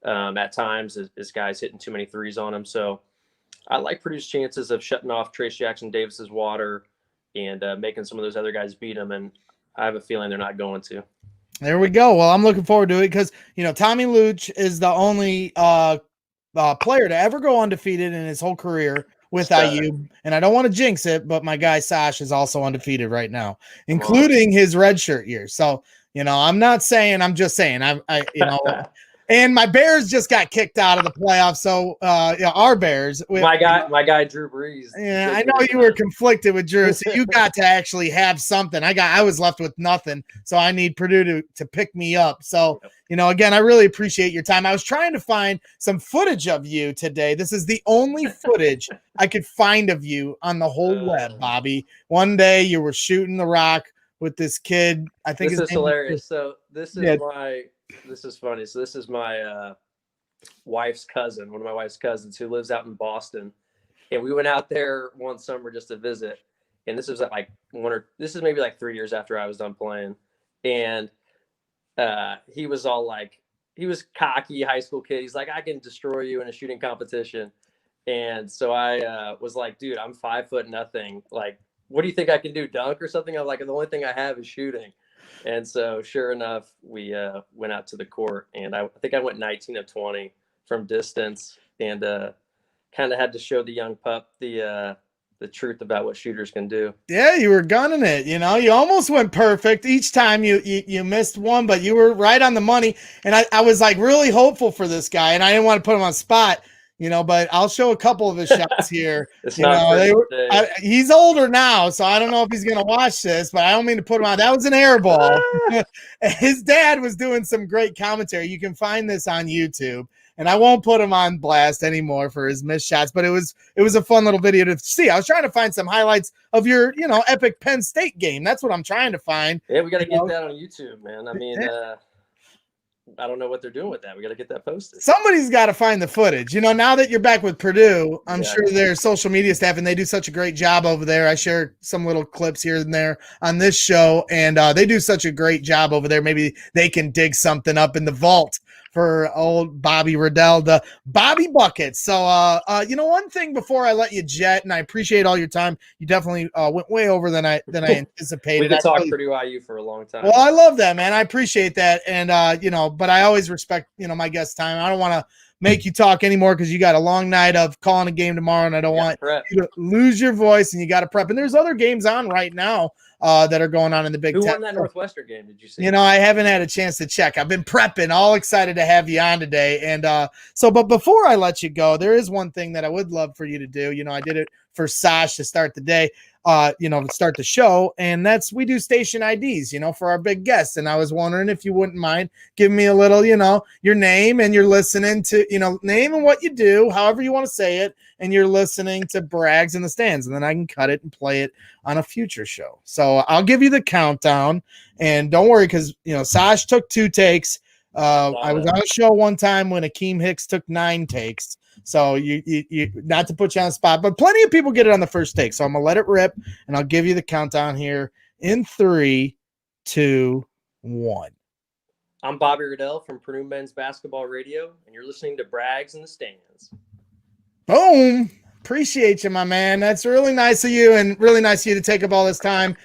at times, is guys hitting too many threes on them. So I like Purdue's chances of shutting off Trace Jackson-Davis's water and making some of those other guys beat them, and I have a feeling they're not going to. There we go. Well, I'm looking forward to it because, Tommy Luch is the only player to ever go undefeated in his whole career with IU, and I don't want to jinx it, but my guy Sash is also undefeated right now, including his redshirt year. So, I'm not saying, I'm just saying, and my Bears just got kicked out of the playoffs. So, our Bears, my guy Drew Brees. Yeah, I know you were conflicted with Drew, so you got to actually have something. I was left with nothing, so I need Purdue to pick me up. So, again, I really appreciate your time. I was trying to find some footage of you today. This is the only footage I could find of you on the whole web, Bobby. One day you were shooting the rock with this kid. I think this his is name hilarious. So this is Yeah. this is funny. So this is my wife's cousin, one of my wife's cousins who lives out in Boston. And we went out there one summer just to visit. And this was at like this is maybe like 3 years after I was done playing. And he was all like, he was cocky high school kid. He's like, I can destroy you in a shooting competition. And so I was like, dude, I'm 5'0". Like, what do you think I can do? Dunk or something? I'm like, the only thing I have is shooting. And so sure enough, we went out to the court, and I think I went 19 of 20 from distance, and kind of had to show the young pup the truth about what shooters can do. Yeah, you were gunning it. You know, you almost went perfect each time. You missed one, but you were right on the money. And I was like really hopeful for this guy, and I didn't want to put him on spot, you know, but I'll show a couple of his shots here. He's older now, so I don't know if he's going to watch this, but I don't mean to put him on. That was an air ball. His dad was doing some great commentary. You can find this on YouTube. And I won't put him on blast anymore for his missed shots, but it was a fun little video to see. I was trying to find some highlights of your, epic Penn State game. That's what I'm trying to find. Yeah, we got to get that on YouTube, man. I mean, I don't know what they're doing with that. We got to get that posted. Somebody's got to find the footage. Now that you're back with Purdue, I'm sure their social media staff, and they do such a great job over there. I share some little clips here and there on this show, and they do such a great job over there. Maybe they can dig something up in the vault for old Bobby Riddell, the Bobby Buckets. So, one thing before I let you jet, and I appreciate all your time. You definitely went way over than I anticipated. We could talk Purdue IU for a long time. Well, I love that, man. I appreciate that. And, but I always respect, my guest time. I don't want to make you talk anymore because you got a long night of calling a game tomorrow, and I don't want you to lose your voice, and you got to prep. And there's other games on right now that are going on in the Big Ten. Who won that Northwestern game? Did you see? I haven't had a chance to check. I've been prepping, all excited to have you on today. And but before I let you go, there is one thing that I would love for you to do. I did it for Sash to start the day, to start the show. And that's, we do station IDs, for our big guests. And I was wondering if you wouldn't mind giving me a little, your name, and you're listening to, name and what you do, however you want to say it. And you're listening to Brags in the Stands, and then I can cut it and play it on a future show. So I'll give you the countdown, and don't worry, because Sash took 2 takes. I was on a show one time when Akeem Hicks took 9 takes. So you not to put you on the spot, but plenty of people get it on the first take. So I'm gonna let it rip, and I'll give you the countdown here in 3, 2, 1. I'm Bobby Riddell from Purdue Men's Basketball Radio, and you're listening to Brags in the Stands. Boom. Appreciate you, my man. That's really nice of you, and really nice of you to take up all this time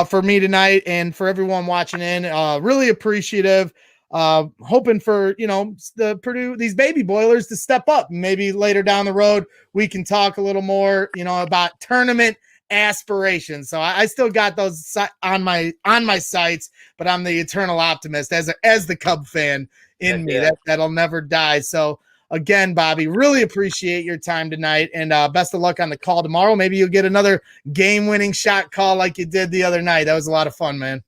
for me tonight and for everyone watching in. Really appreciative. Hoping for, the Purdue, these baby Boilers to step up. Maybe later down the road, we can talk a little more, about tournament aspirations. So I still got those on my sights, but I'm the eternal optimist as the Cub fan in me. That'll never die. So again, Bobby, really appreciate your time tonight, and best of luck on the call tomorrow. Maybe you'll get another game-winning shot call like you did the other night. That was a lot of fun, man.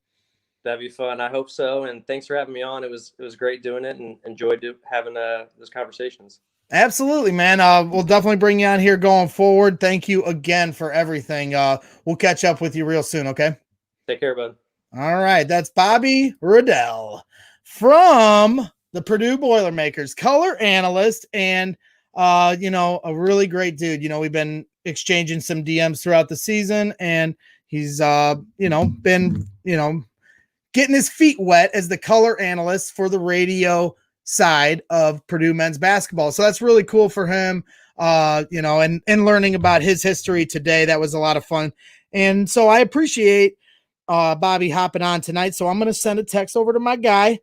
That'd be fun. I hope so. And thanks for having me on. It was great doing it, and enjoyed having those conversations. Absolutely, man. We'll definitely bring you on here going forward. Thank you again for everything. We'll catch up with you real soon. Okay. Take care, bud. All right. That's Bobby Riddell from the Purdue Boilermakers, color analyst, and a really great dude. We've been exchanging some DMs throughout the season, and he's been getting his feet wet as the color analyst for the radio side of Purdue men's basketball. So that's really cool for him, and learning about his history today. That was a lot of fun. And so I appreciate Bobby hopping on tonight. So I'm going to send a text over to my guy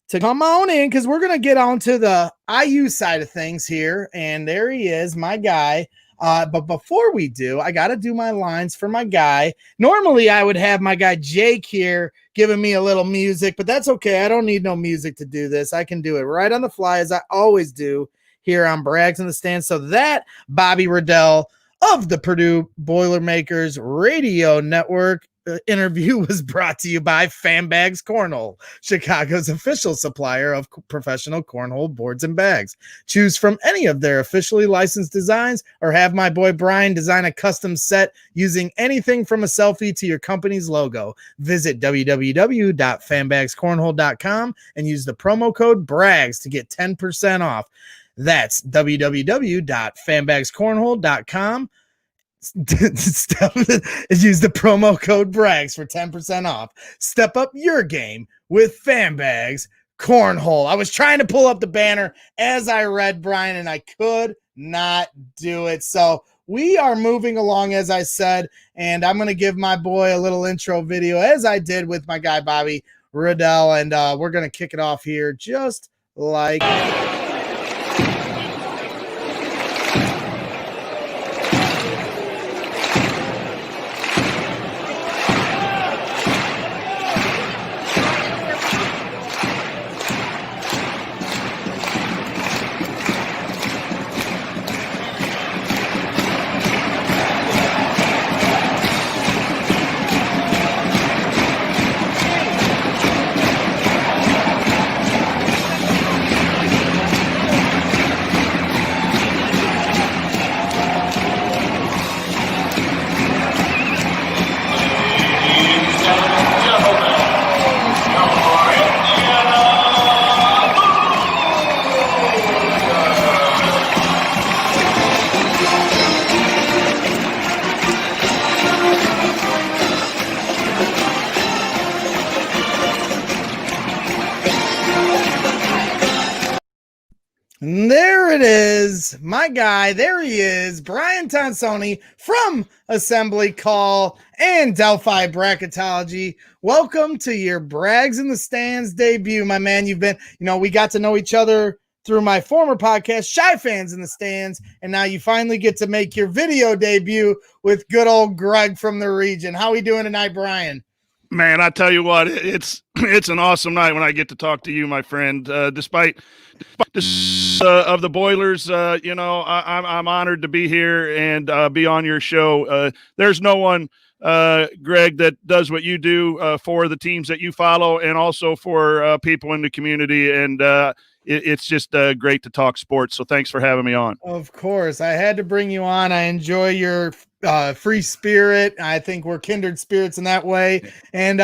to come on in, because we're going to get on to the IU side of things here. And there he is, my guy. But before we do, I got to do my lines for my guy. Normally, I would have my guy Jake here giving me a little music, but that's okay. I don't need no music to do this. I can do it right on the fly, as I always do here on Brags in the Stands. So that Bobby Riddell of the Purdue Boilermakers Radio Network interview was brought to you by Fanbags Cornhole, Chicago's official supplier of professional cornhole boards and bags. Choose from any of their officially licensed designs or have my boy Brian design a custom set using anything from a selfie to your company's logo. Visit www.fanbagscornhole.com and use the promo code BRAGS to get 10% off. That's www.fanbagscornhole.com. Use the promo code BRAGS for 10% off. Step up your game with Fanbags Cornhole. I was trying to pull up the banner as I read, Brian, and I could not do it. So we are moving along, as I said, and I'm going to give my boy a little intro video, as I did with my guy Bobby Riddell, and we're going to kick it off here just like... There it is, my guy. There he is, Brian Tonsoni from Assembly Call and Delphi Bracketolgy. Welcome to your Brags in the Stands debut, my man. You've been, we got to know each other through my former podcast, Shy Fans in the Stands, and now you finally get to make your video debut with good old Greg from the region. How are we doing tonight, Brian? Man, I tell you what, it's an awesome night when I get to talk to you, my friend. Despite of the Boilers, I'm honored to be here and be on your show. There's no one, Greg, that does what you do for the teams that you follow and also for people in the community. And it's just great to talk sports. So thanks for having me on. Of course. I had to bring you on. I enjoy your free spirit. I think we're kindred spirits in that way. And,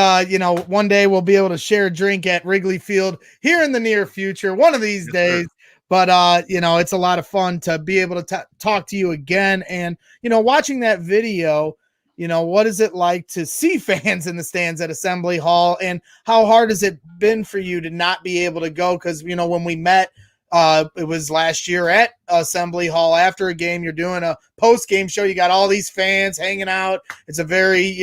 one day we'll be able to share a drink at Wrigley Field here in the near future, one of these days. Sir. But, it's a lot of fun to be able to talk to you again. And, watching that video, what is it like to see fans in the stands at Assembly Hall, and how hard has it been for you to not be able to go? Because, when we met, it was last year at Assembly Hall after a game. You're doing a post-game show. You got all these fans hanging out. It's a very,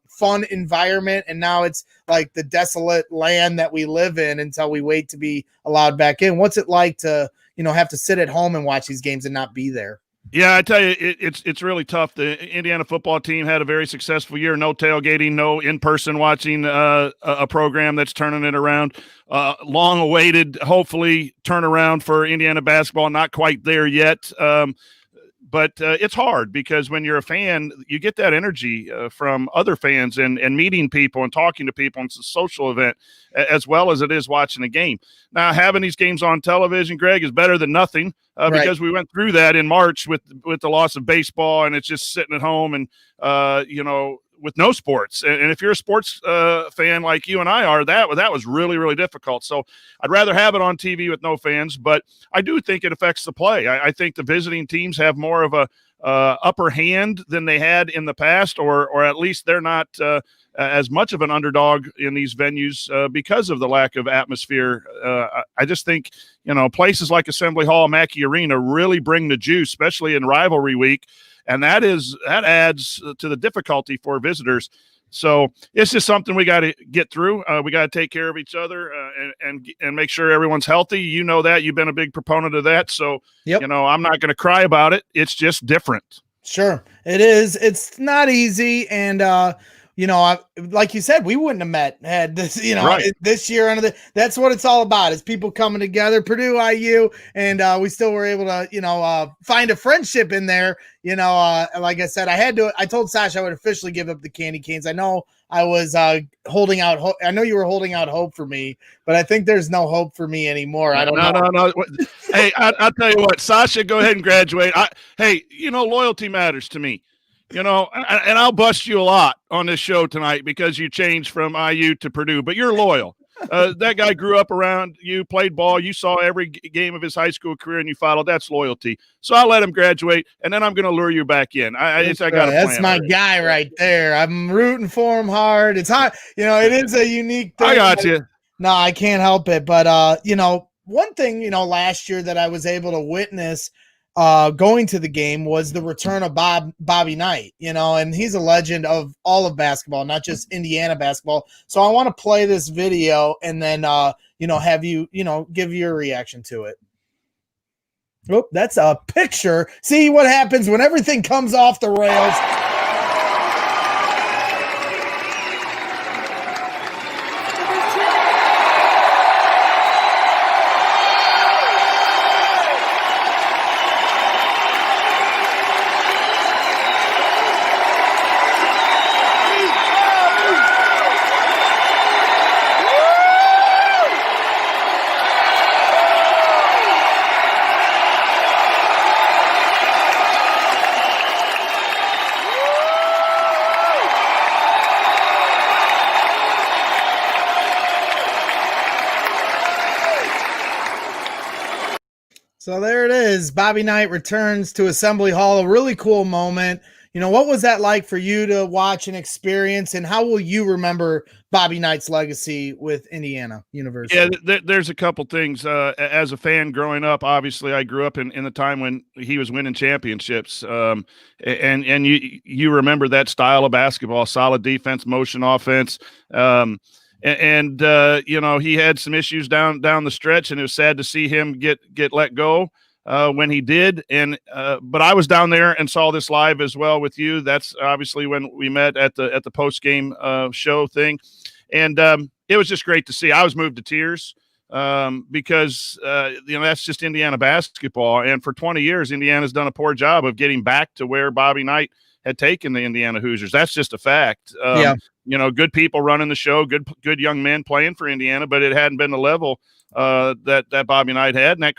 fun environment. And now it's like the desolate land that we live in until we wait to be allowed back in. What's it like to, have to sit at home and watch these games and not be there? Yeah, I tell you, it's really tough. The Indiana football team had a very successful year. No tailgating, no in-person watching, a program that's turning it around. Long-awaited, hopefully, turnaround for Indiana basketball. Not quite there yet, but it's hard because when you're a fan, you get that energy from other fans and meeting people and talking to people. And it's a social event as well as it is watching a game. Now, having these games on television, Greg, is better than nothing. Because we went through that in March with the loss of baseball, and it's just sitting at home and, with no sports. And if you're a sports fan like you and I are, that was really, really difficult. So I'd rather have it on TV with no fans, but I do think it affects the play. I think the visiting teams have more of a upper hand than they had in the past, or at least they're not as much of an underdog in these venues because of the lack of atmosphere. I just think, places like Assembly Hall, Mackey Arena really bring the juice, especially in rivalry week. And that adds to the difficulty for visitors. So it's just something we got to get through. We got to take care of each other and make sure everyone's healthy. You know that. You've been a big proponent of that. So, I'm not going to cry about it. It's just different. Sure. It is. It's not easy. And, like you said, we wouldn't have had this, Right. this year. That's what it's all about, is people coming together, Purdue, IU, and we still were able to, find a friendship in there. Like I said, I told Sasha I would officially give up the candy canes. I know I was holding out hope. I know you were holding out hope for me, but I think there's no hope for me anymore. I don't know. No. Hey, I'll tell you what, Sasha, go ahead and graduate. Loyalty matters to me. And I'll bust you a lot on this show tonight because you changed from IU to Purdue, but you're loyal. That guy grew up around you, played ball. You saw every game of his high school career and you followed. That's loyalty. So I'll let him graduate, and then I'm going to lure you back in. I got a plan. That's my guy right there. I'm rooting for him hard. It's hard. It is a unique thing. I got you. No, I can't help it. But, one thing, last year that I was able to witness going to the game was the return of Bobby Knight, and he's a legend of all of basketball, not just Indiana basketball. So I want to play this video and then, have you, give your reaction to it. Oh, that's a picture. See what happens when everything comes off the rails. So there it is. Bobby Knight returns to Assembly Hall. A really cool moment. What was that like for you to watch and experience, and how will you remember Bobby Knight's legacy with Indiana University? Yeah, there's a couple things. As a fan growing up, obviously I grew up in the time when he was winning championships. And you remember that style of basketball, solid defense, motion offense. He had some issues down the stretch, and it was sad to see him get let go when he did. But I was down there and saw this live as well with you. That's obviously when we met at the post game show thing, and it was just great to see. I was moved to tears because that's just Indiana basketball, and for 20 years, Indiana's done a poor job of getting back to where Bobby Knight had taken the Indiana Hoosiers. That's just a fact. Good people running the show, good young men playing for Indiana, but it hadn't been the level that Bobby Knight had, and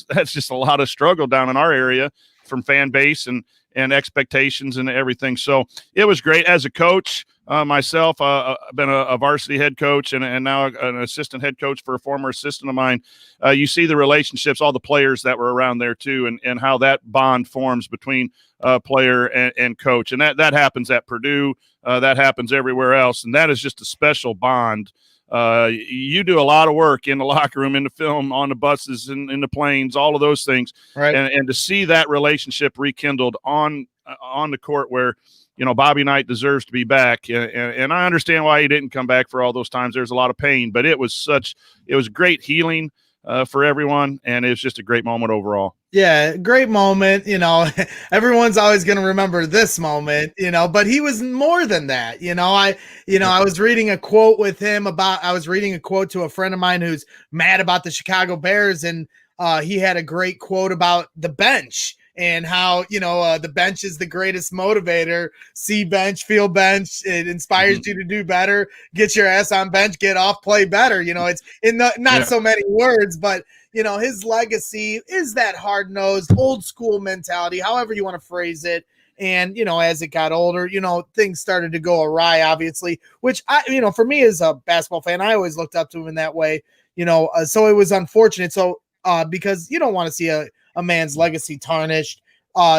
that's just a lot of struggle down in our area from fan base and expectations and everything. So it was great as a coach. Myself, I've been a varsity head coach and now an assistant head coach for a former assistant of mine. You see the relationships, all the players that were around there too, and how that bond forms between player and coach. And that happens at Purdue. That happens everywhere else. And that is just a special bond. You do a lot of work in the locker room, in the film, on the buses, in the planes, all of those things. Right. And to see that relationship rekindled on the court where, Bobby Knight deserves to be back. And I understand why he didn't come back for all those times. There's a lot of pain, but it was great healing for everyone. And it was just a great moment overall. Yeah, great moment. Everyone's always going to remember this moment, but he was more than that. I was reading a quote with him I was reading a quote to a friend of mine who's mad about the Chicago Bears. And he had a great quote about the bench and how, the bench is the greatest motivator. See bench, feel bench. It inspires you to do better. Get your ass on bench, get off, play better. It's in not so many words, but his legacy is that hard-nosed, old-school mentality, however you want to phrase it. And, as it got older, things started to go awry, obviously, which, for me as a basketball fan, I always looked up to him in that way, so it was unfortunate. So because you don't want to see a man's legacy tarnished.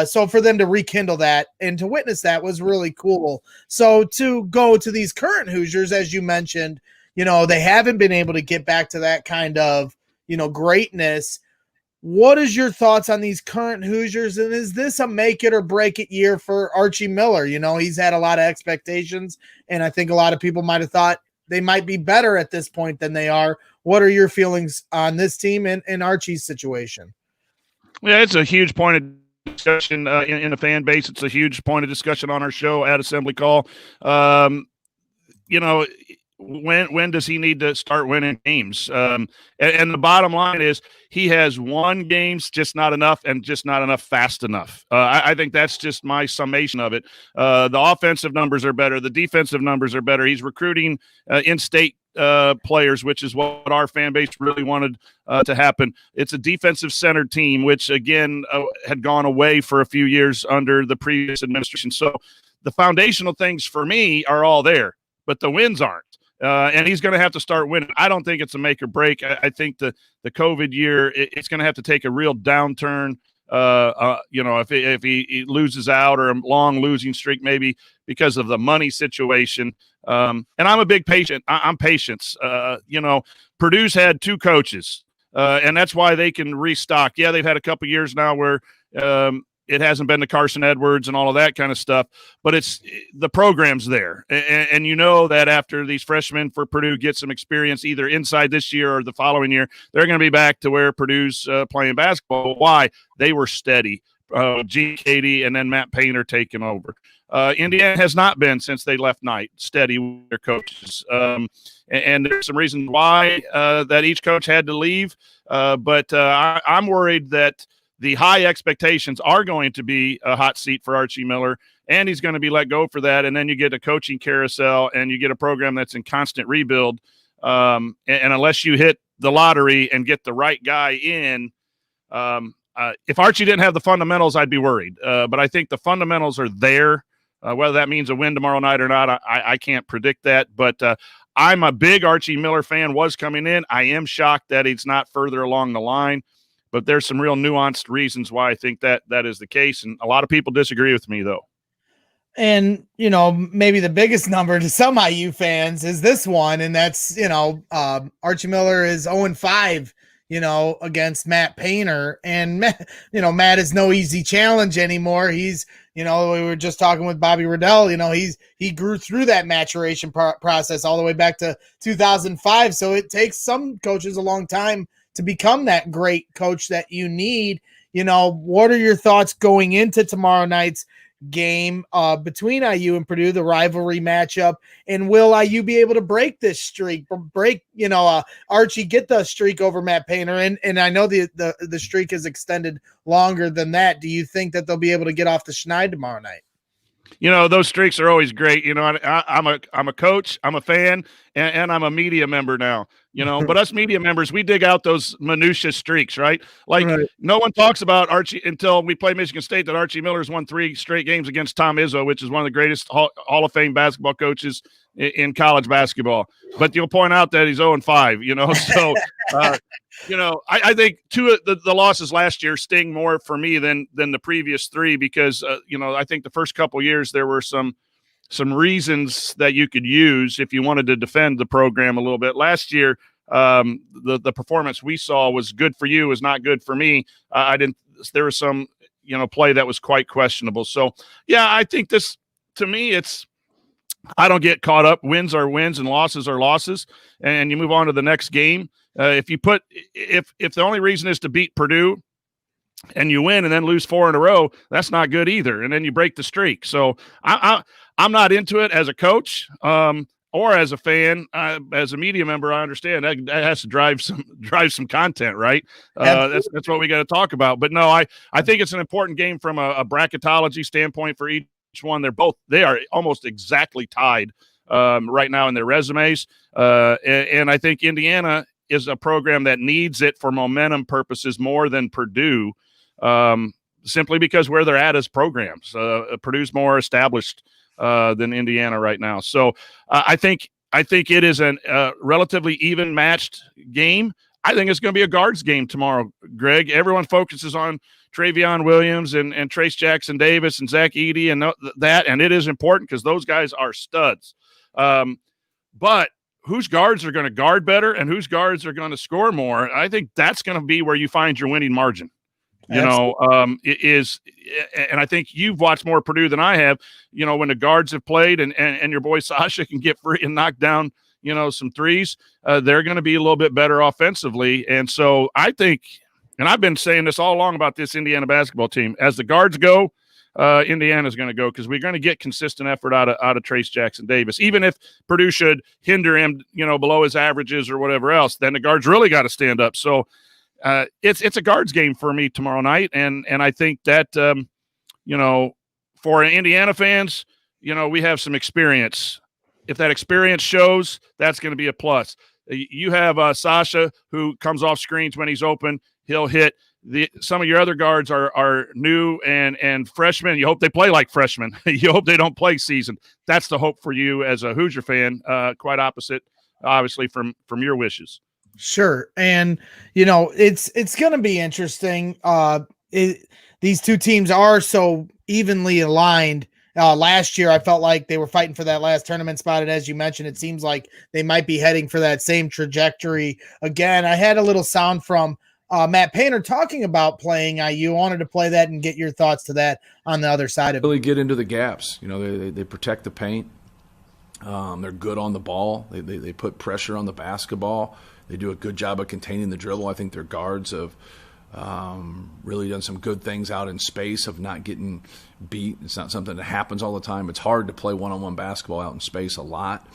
So for them to rekindle that and to witness that was really cool. So to go to these current Hoosiers, as you mentioned, they haven't been able to get back to that kind of, greatness. What is your thoughts on these current Hoosiers? And is this a make it or break it year for Archie Miller? He's had a lot of expectations, and I think a lot of people might have thought they might be better at this point than they are. What are your feelings on this team and Archie's situation? Yeah, it's a huge point of discussion in the fan base. It's a huge point of discussion on our show at Assembly Call. when does he need to start winning games? And the bottom line is he has won games, just not enough, and just not enough fast enough. I think that's just my summation of it. The offensive numbers are better. The defensive numbers are better. He's recruiting in-state players, which is what our fan base really wanted to happen. It's a defensive-centered team, which, again, had gone away for a few years under the previous administration. So the foundational things for me are all there, but the wins aren't. And he's going to have to start winning. I don't think it's a make or break. I think the COVID year, it's going to have to take a real downturn. If he loses out or a long losing streak, maybe because of the money situation. And I'm a big patient. I'm patience. Purdue's had two coaches, and that's why they can restock. Yeah, they've had a couple years now where it hasn't been to Carson Edwards and all of that kind of stuff, but it's the program's there. And that after these freshmen for Purdue get some experience either inside this year or the following year, they're going to be back to where Purdue's playing basketball. Why? They were steady. Gene Katie and then Matt Painter taking over. Indiana has not been since they left Knight steady with their coaches. And there's some reasons why that each coach had to leave. But I'm worried that the high expectations are going to be a hot seat for Archie Miller, and he's going to be let go for that. And then you get a coaching carousel, and you get a program that's in constant rebuild. And unless you hit the lottery and get the right guy in, if Archie didn't have the fundamentals, I'd be worried. But I think the fundamentals are there. Whether that means a win tomorrow night or not, I can't predict that. But I'm a big Archie Miller fan, was coming in. I am shocked that he's not further along the line. But there's some real nuanced reasons why I think that is the case. And a lot of people disagree with me, though. And, maybe the biggest number to some IU fans is this one. And that's, Archie Miller is 0-5, against Matt Painter. And, Matt is no easy challenge anymore. He's, we were just talking with Bobby Riddell, he grew through that maturation process all the way back to 2005. So it takes some coaches a long time to become that great coach that you need. What are your thoughts going into tomorrow night's game between IU and Purdue, the rivalry matchup, and will IU be able to break this streak, Archie get the streak over Matt Painter? And I know the streak is extended longer than that. Do you think that they'll be able to get off the schneid tomorrow night? Those streaks are always great. I'm a coach, I'm a fan, and I'm a media member now. But us media members, we dig out those minutia streaks, right? No one talks about Archie until we play Michigan State, that Archie Miller's won 3 straight games against Tom Izzo, which is one of the greatest Hall of Fame basketball coaches in college basketball. But you'll point out that he's 0-5, So, I think 2 of the losses last year sting more for me than the previous 3 because, I think the first couple years there were some reasons that you could use if you wanted to defend the program a little bit. Last year, the performance we saw was good for you, was not good for me. There was some, play that was quite questionable. So, yeah, I think this, to me, I don't get caught up. Wins are wins and losses are losses. And you move on to the next game. If the only reason is to beat Purdue and you win and then lose 4 in a row, that's not good either. And then you break the streak. So I'm not into it as a coach or as a fan. As a media member, I understand that has to drive some content, right? That's what we got to talk about. But no, I think it's an important game from a bracketology standpoint for each one. They are almost exactly tied right now in their resumes. And I think Indiana is a program that needs it for momentum purposes more than Purdue, simply because where they're at as programs. Purdue's more established than Indiana right now. So I think it is a relatively even matched game. I think it's going to be a guards game tomorrow, Greg. Everyone focuses on Travion Williams and Trace Jackson Davis and Zach Edey and that, and it is important because those guys are studs. But whose guards are going to guard better and whose guards are going to score more, I think that's going to be where you find your winning margin. It is, and I think you've watched more Purdue than I have. When the guards have played and your boy Sasha can get free and knock down, some threes, they're going to be a little bit better offensively. And so I think, and I've been saying this all along about this Indiana basketball team, as the guards go, Indiana's going to go, because we're going to get consistent effort out of Trace Jackson Davis. Even if Purdue should hinder him, below his averages or whatever else, then the guards really got to stand up. So it's a guards game for me tomorrow night, and I think that for Indiana fans, we have some experience. If that experience shows, that's going to be a plus. You have Sasha, who comes off screens when he's open. He'll hit. Some of your other guards are new and freshmen. You hope they play like freshmen. You hope they don't play seasoned. That's the hope for you as a Hoosier fan. Quite opposite, obviously, from your wishes. Sure. And, it's going to be interesting. These two teams are so evenly aligned. Last year, I felt like they were fighting for that last tournament spot. And as you mentioned, it seems like they might be heading for that same trajectory again. I had a little sound from Matt Painter talking about playing IU. I wanted to play that and get your thoughts to that on the other side of it. Really get into the gaps. They protect the paint. They're good on the ball. They put pressure on the basketball. They do a good job of containing the dribble. I think their guards have really done some good things out in space of not getting beat. It's not something that happens all the time. It's hard to play one-on-one basketball out in space a lot,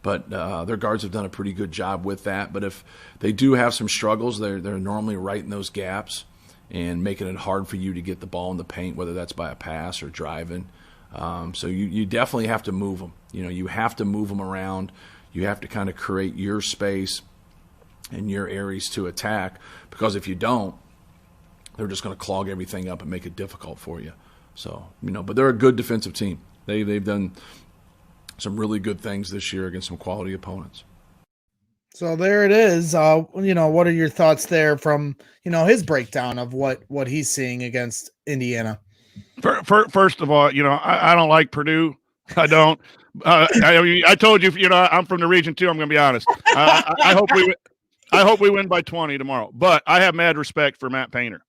but their guards have done a pretty good job with that. But if they do have some struggles, they're normally right in those gaps and making it hard for you to get the ball in the paint, whether that's by a pass or driving. So you definitely have to move them. You have to move them around. You have to kind of create your space and your areas to attack, because if you don't, they're just going to clog everything up and make it difficult for you. So, but they're a good defensive team. They've done some really good things this year against some quality opponents. So there it is. What are your thoughts there from, his breakdown of what he's seeing against Indiana? First of all, I don't like Purdue. I don't. I told you, I'm from the region too. I'm going to be honest. I hope we win by 20 tomorrow. But I have mad respect for Matt Painter.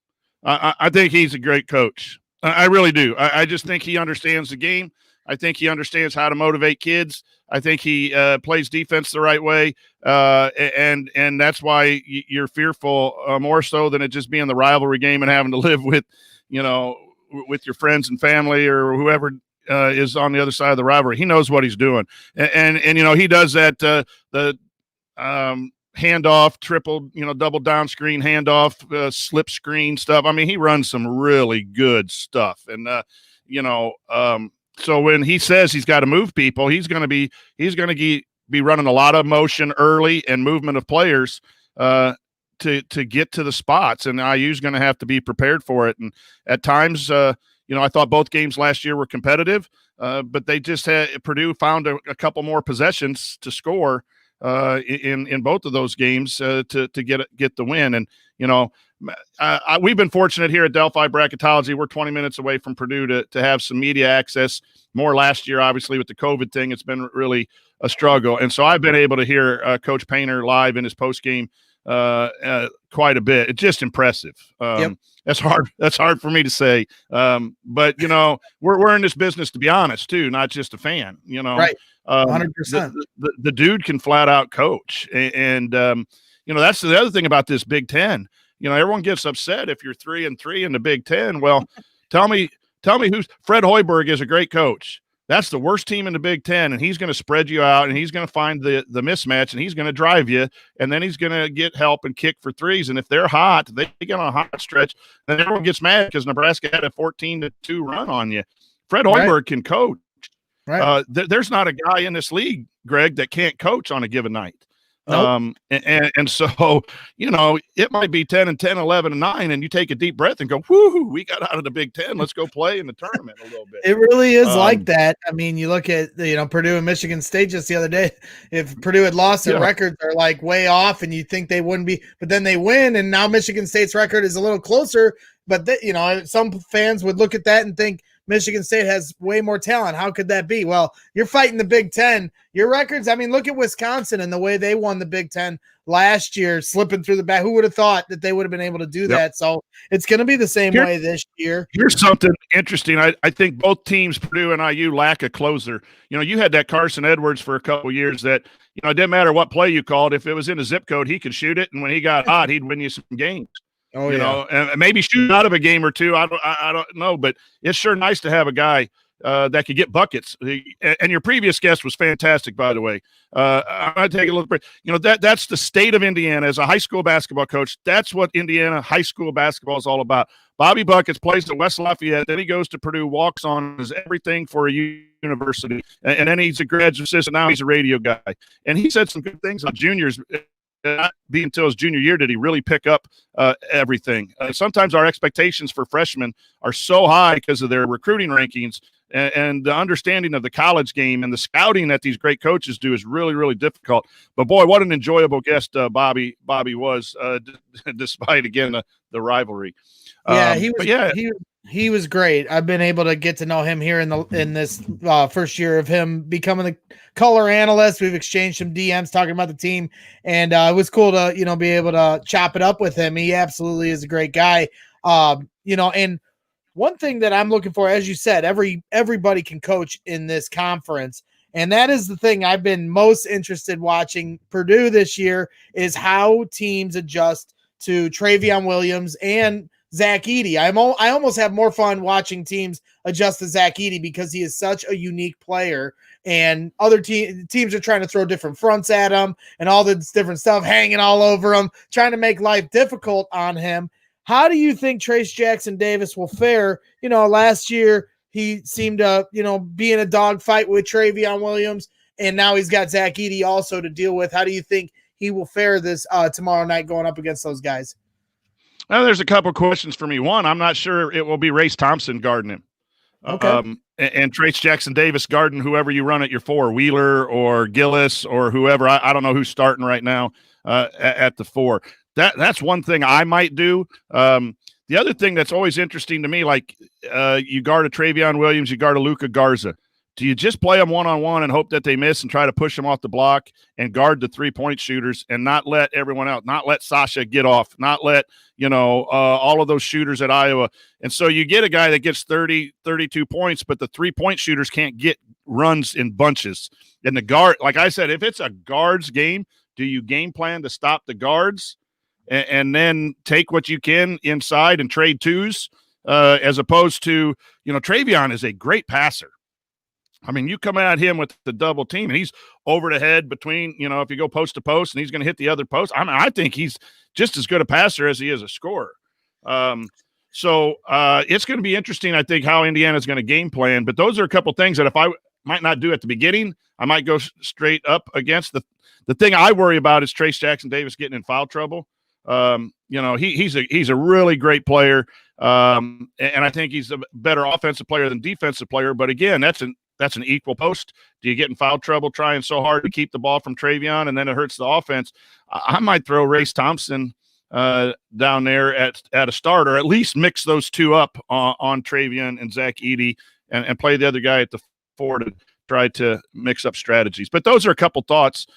I think he's a great coach. I really do. I just think he understands the game. I think he understands how to motivate kids. I think he plays defense the right way, and that's why you're fearful more so than it just being the rivalry game and having to live with, with your friends and family or whoever is on the other side of the rivalry. He knows what he's doing, and he does that the handoff, triple, double down screen handoff, slip screen stuff. I mean, he runs some really good stuff. And, so when he says he's got to move people, he's going to be running a lot of motion early and movement of players to get to the spots. And IU's going to have to be prepared for it. And at times, I thought both games last year were competitive, but they just Purdue found a couple more possessions to score in both of those games to get the win. And we've been fortunate here at Delphi Bracketolgy. We're 20 minutes away from Purdue to have some media access. More last year, obviously, with the COVID thing, it's been really a struggle. And so I've been able to hear Coach Painter live in his post game quite a bit. It's just impressive. Yep. That's hard for me to say. But we're in this business to be honest too, not just a fan. Right. 100%. The dude can flat out coach, and that's the other thing about this Big Ten. Everyone gets upset if you're 3-3 in the Big Ten. Well, tell me who's Fred Hoiberg is a great coach. That's the worst team in the Big Ten, and he's going to spread you out, and he's going to find the mismatch, and he's going to drive you, and then he's going to get help and kick for threes. And if they're hot, they get on a hot stretch, then everyone gets mad because Nebraska had a 14-2 run on you. Fred Hoiberg can coach. Right. There's not a guy in this league, Greg, that can't coach on a given night. Nope. And so, it might be 10-10, 11-9, and you take a deep breath and go, whoo, we got out of the Big Ten. Let's go play in the tournament a little bit. It really is like that. I mean, you look at, Purdue and Michigan State just the other day. If Purdue had lost, their records are like way off, and you think they wouldn't be, but then they win, and now Michigan State's record is a little closer. But, some fans would look at that and think Michigan State has way more talent. How could that be? Well, you're fighting the Big Ten. Your records, I mean, look at Wisconsin and the way they won the Big Ten last year, slipping through the back. Who would have thought that they would have been able to do that? So it's going to be the same way this year. Here's something interesting. I think both teams, Purdue and IU, lack a closer. You had that Carson Edwards for a couple years that, it didn't matter what play you called. If it was in a zip code, he could shoot it. And when he got hot, he'd win you some games. Oh, you yeah. know, and maybe shoot out of a game or two. I don't know, but it's sure nice to have a guy that could get buckets. And your previous guest was fantastic, by the way. I'm going to take a look. You know, that's the state of Indiana as a high school basketball coach. That's what Indiana high school basketball is all about. Bobby Buckets plays at West Lafayette. Then he goes to Purdue, walks on, is everything for a university. And then he's a graduate assistant. Now he's a radio guy. And he said some good things on juniors. Not be until his junior year did he really pick up everything. Sometimes our expectations for freshmen are so high because of their recruiting rankings and the understanding of the college game and the scouting that these great coaches do is really, really difficult. But, boy, what an enjoyable guest Bobby was, despite, again, the rivalry. Yeah, he was great. I've been able to get to know him here in this first year of him becoming the color analyst. We've exchanged some DMs talking about the team, and it was cool to be able to chop it up with him. He absolutely is a great guy. And one thing that I'm looking for, as you said, everybody can coach in this conference, and that is the thing I've been most interested watching Purdue this year is how teams adjust to Travion Williams and Zach Edey. I almost have more fun watching teams adjust to Zach Edey because he is such a unique player, and other teams are trying to throw different fronts at him and all this different stuff hanging all over him, trying to make life difficult on him. How do you think Trayce Jackson-Davis will fare? Last year he seemed to, be in a dogfight with Travion Williams, and now he's got Zach Edey also to deal with. How do you think he will fare this tomorrow night going up against those guys? Well, there's a couple questions for me. One, I'm not sure it will be Race Thompson guarding him. Okay. And Trayce Jackson-Davis guarding whoever you run at your four, Wheeler or Gillis or whoever. I don't know who's starting right now at the four. That's one thing I might do. The other thing that's always interesting to me, like you guard a Travion Williams, you guard a Luka Garza. Do you just play them one-on-one and hope that they miss and try to push them off the block and guard the three-point shooters and not let everyone out, not let Sasha get off, not let, all of those shooters at Iowa. And so you get a guy that gets 30, 32 points, but the three-point shooters can't get runs in bunches. And the guard, like I said, if it's a guards game, do you game plan to stop the guards and then take what you can inside and trade twos as opposed to, Travion is a great passer. I mean, you come at him with the double team, and he's over the head between, if you go post to post, and he's going to hit the other post. I think he's just as good a passer as he is a scorer. So it's going to be interesting, I think, how Indiana's going to game plan. But those are a couple things that if I might not do at the beginning, I might go straight up against. The thing I worry about is Trayce Jackson-Davis getting in foul trouble. He's a really great player, and I think he's a better offensive player than defensive player. But again, that's an equal post. Do you get in foul trouble trying so hard to keep the ball from Travion, and then it hurts the offense? I might throw Race Thompson down there at a start, or at least mix those two up on Travion and Zach Edey, and play the other guy at the four to try to mix up strategies. But those are a couple thoughts.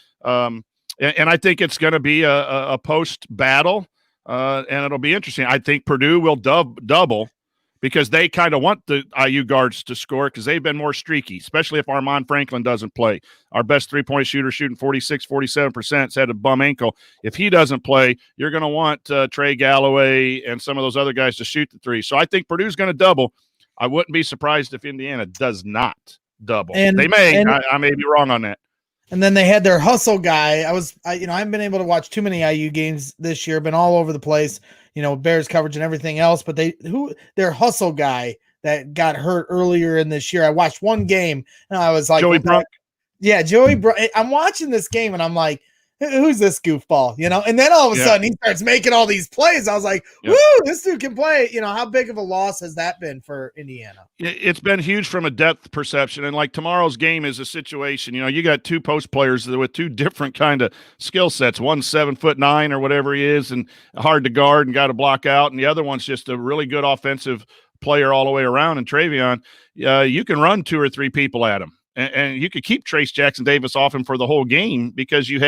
And I think it's going to be a post battle, and it'll be interesting. I think Purdue will double because they kind of want the IU guards to score because they've been more streaky, especially if Armand Franklin doesn't play. Our best three-point shooter shooting 46, 47%, has had a bum ankle. If he doesn't play, you're going to want Trey Galloway and some of those other guys to shoot the three. So I think Purdue's going to double. I wouldn't be surprised if Indiana does not double. They may. I may be wrong on that. And then they had their hustle guy. I haven't been able to watch too many IU games this year. Been all over the place, Bears coverage and everything else. But their hustle guy that got hurt earlier in this year. I watched one game and I was like, Joey Brunk. Yeah, Joey Brunk. I'm watching this game and I'm like, who's this goofball? And then all of a sudden he starts making all these plays. I was like, woo, this dude can play. How big of a loss has that been for Indiana? It's been huge from a depth perception. And like tomorrow's game is a situation, you got two post players with two different kind of skill sets. One's 7'9" or whatever he is and hard to guard and got to block out. And the other one's just a really good offensive player all the way around. And Travion, you can run two or three people at him. And you could keep Trayce Jackson-Davis off him for the whole game because you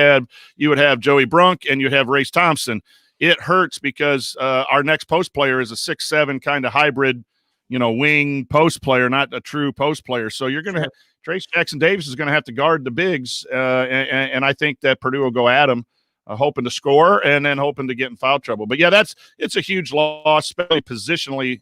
would have Joey Brunk and you'd have Race Thompson. It hurts because our next post player is a 6'7" kind of hybrid, wing post player, not a true post player. So you're going to have Trayce Jackson-Davis is going to have to guard the bigs, and I think that Purdue will go at him hoping to score and then hoping to get in foul trouble. But yeah, it's a huge loss, especially positionally.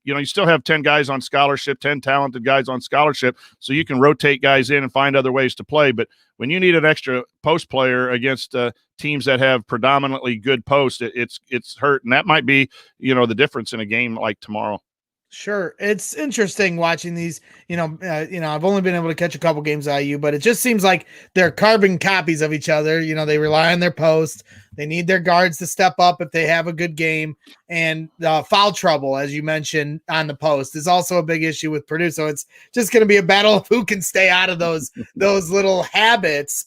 You still have 10 guys on scholarship, 10 talented guys on scholarship, so you can rotate guys in and find other ways to play. But when you need an extra post player against teams that have predominantly good posts, it's hurt, and that might be the difference in a game like tomorrow. Sure. It's interesting watching these, I've only been able to catch a couple games at IU, but it just seems like they're carbon copies of each other. They rely on their post. They need their guards to step up if they have a good game, and foul trouble, as you mentioned, on the post is also a big issue with Purdue. So it's just going to be a battle of who can stay out of those little habits.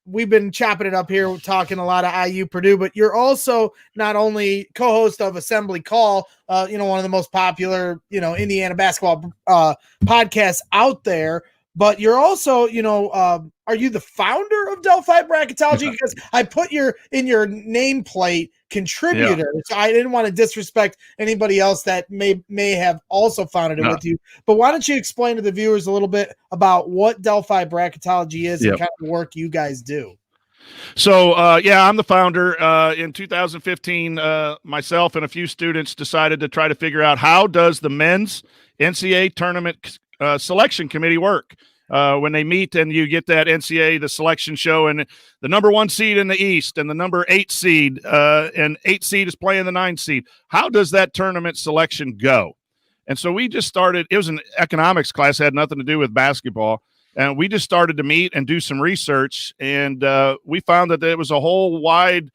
We've been chopping it up here, talking a lot of IU Purdue, but you're also not only co-host of Assembly Call, one of the most popular, Indiana basketball podcasts out there, but you're also, are you the founder of Delphi Bracketolgy? Because I put in your nameplate contributor, so I didn't want to disrespect anybody else that may have also founded it with you. But why don't you explain to the viewers a little bit about what Delphi Bracketolgy is and kind of the work you guys do? So, I'm the founder. In 2015, myself and a few students decided to try to figure out how does the men's NCAA tournament selection committee work. When they meet and you get that NCAA, the selection show, and the number 1 seed in the East and the number 8 seed, and 8 seed is playing the 9 seed. How does that tournament selection go? And so we just started, it was an economics class, had nothing to do with basketball. And we just started to meet and do some research. And we found that there was a whole wide,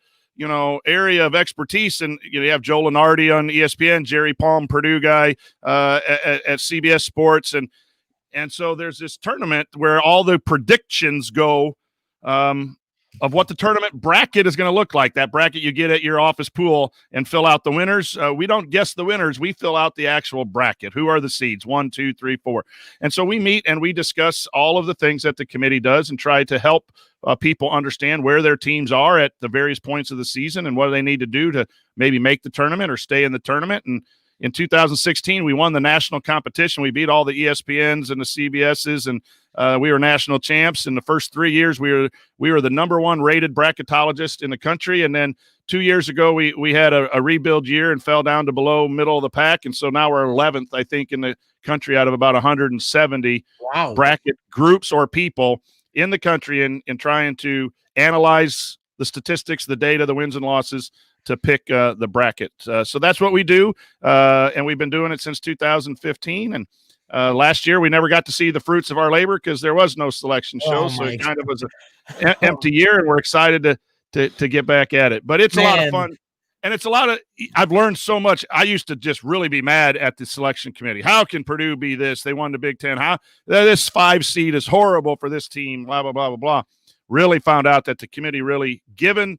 area of expertise. And you have Joe Lenardi on ESPN, Jerry Palm, Purdue guy at CBS Sports. And so there's this tournament where all the predictions go of what the tournament bracket is going to look like. That bracket you get at your office pool and fill out the winners. We don't guess the winners. We fill out the actual bracket. Who are the seeds? 1, 2, 3, 4. And so we meet and we discuss all of the things that the committee does and try to help people understand where their teams are at the various points of the season and what they need to do to maybe make the tournament or stay in the tournament. And in 2016, we won the national competition. We beat all the ESPNs and the CBSs, and we were national champs. In the first 3 years, we were the number 1 rated bracketologist in the country. And then 2 years ago, we had a rebuild year and fell down to below middle of the pack. And so now we're 11th, I think, in the country out of about 170 bracket groups or people in the country in trying to analyze the statistics, the data, the wins and losses to pick the bracket. So that's what we do. And we've been doing it since 2015. And last year we never got to see the fruits of our labor because there was no selection show. So it kind of was an empty year, and we're excited to get back at it. But it's a lot of fun. And it's I've learned so much. I used to just really be mad at the selection committee. How can Purdue be this? They won the Big Ten. How this 5 seed is horrible for this team, blah, blah, blah, blah, blah. Really found out that the committee really, given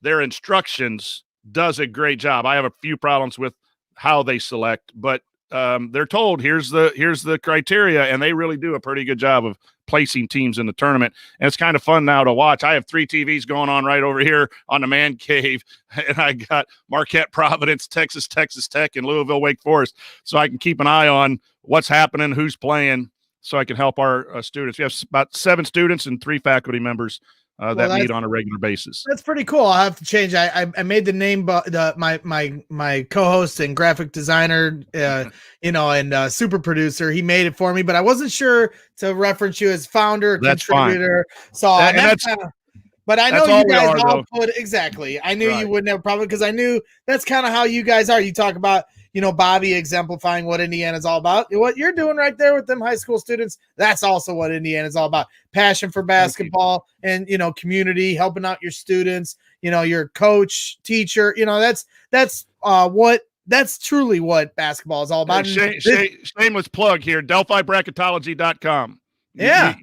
their instructions, does a great job. I have a few problems with how they select, but they're told here's the criteria, and they really do a pretty good job of placing teams in the tournament. And it's kind of fun now to watch. I have 3 TVs going on right over here on the man cave, and I got Marquette, Providence, Texas Tech, and Louisville, Wake Forest, so I can keep an eye on what's happening, who's playing, so I can help our students. We have about 7 students and 3 faculty members that meet on a regular basis. That's pretty cool. I'll have to change. I made the name, my co-host and graphic designer, and super producer. He made it for me, but I wasn't sure to reference you as founder, contributor. Fine. So but I know you guys all put exactly. I knew you wouldn't have a problem because I knew that's kind of how you guys are. You talk about, Bobby exemplifying what Indiana's all about. What you're doing right there with them high school students, that's also what Indiana's all about. Passion for basketball and, community, helping out your students, your coach, teacher, that's truly what basketball is all about. Shameless plug here, DelphiBracketology.com. Yeah.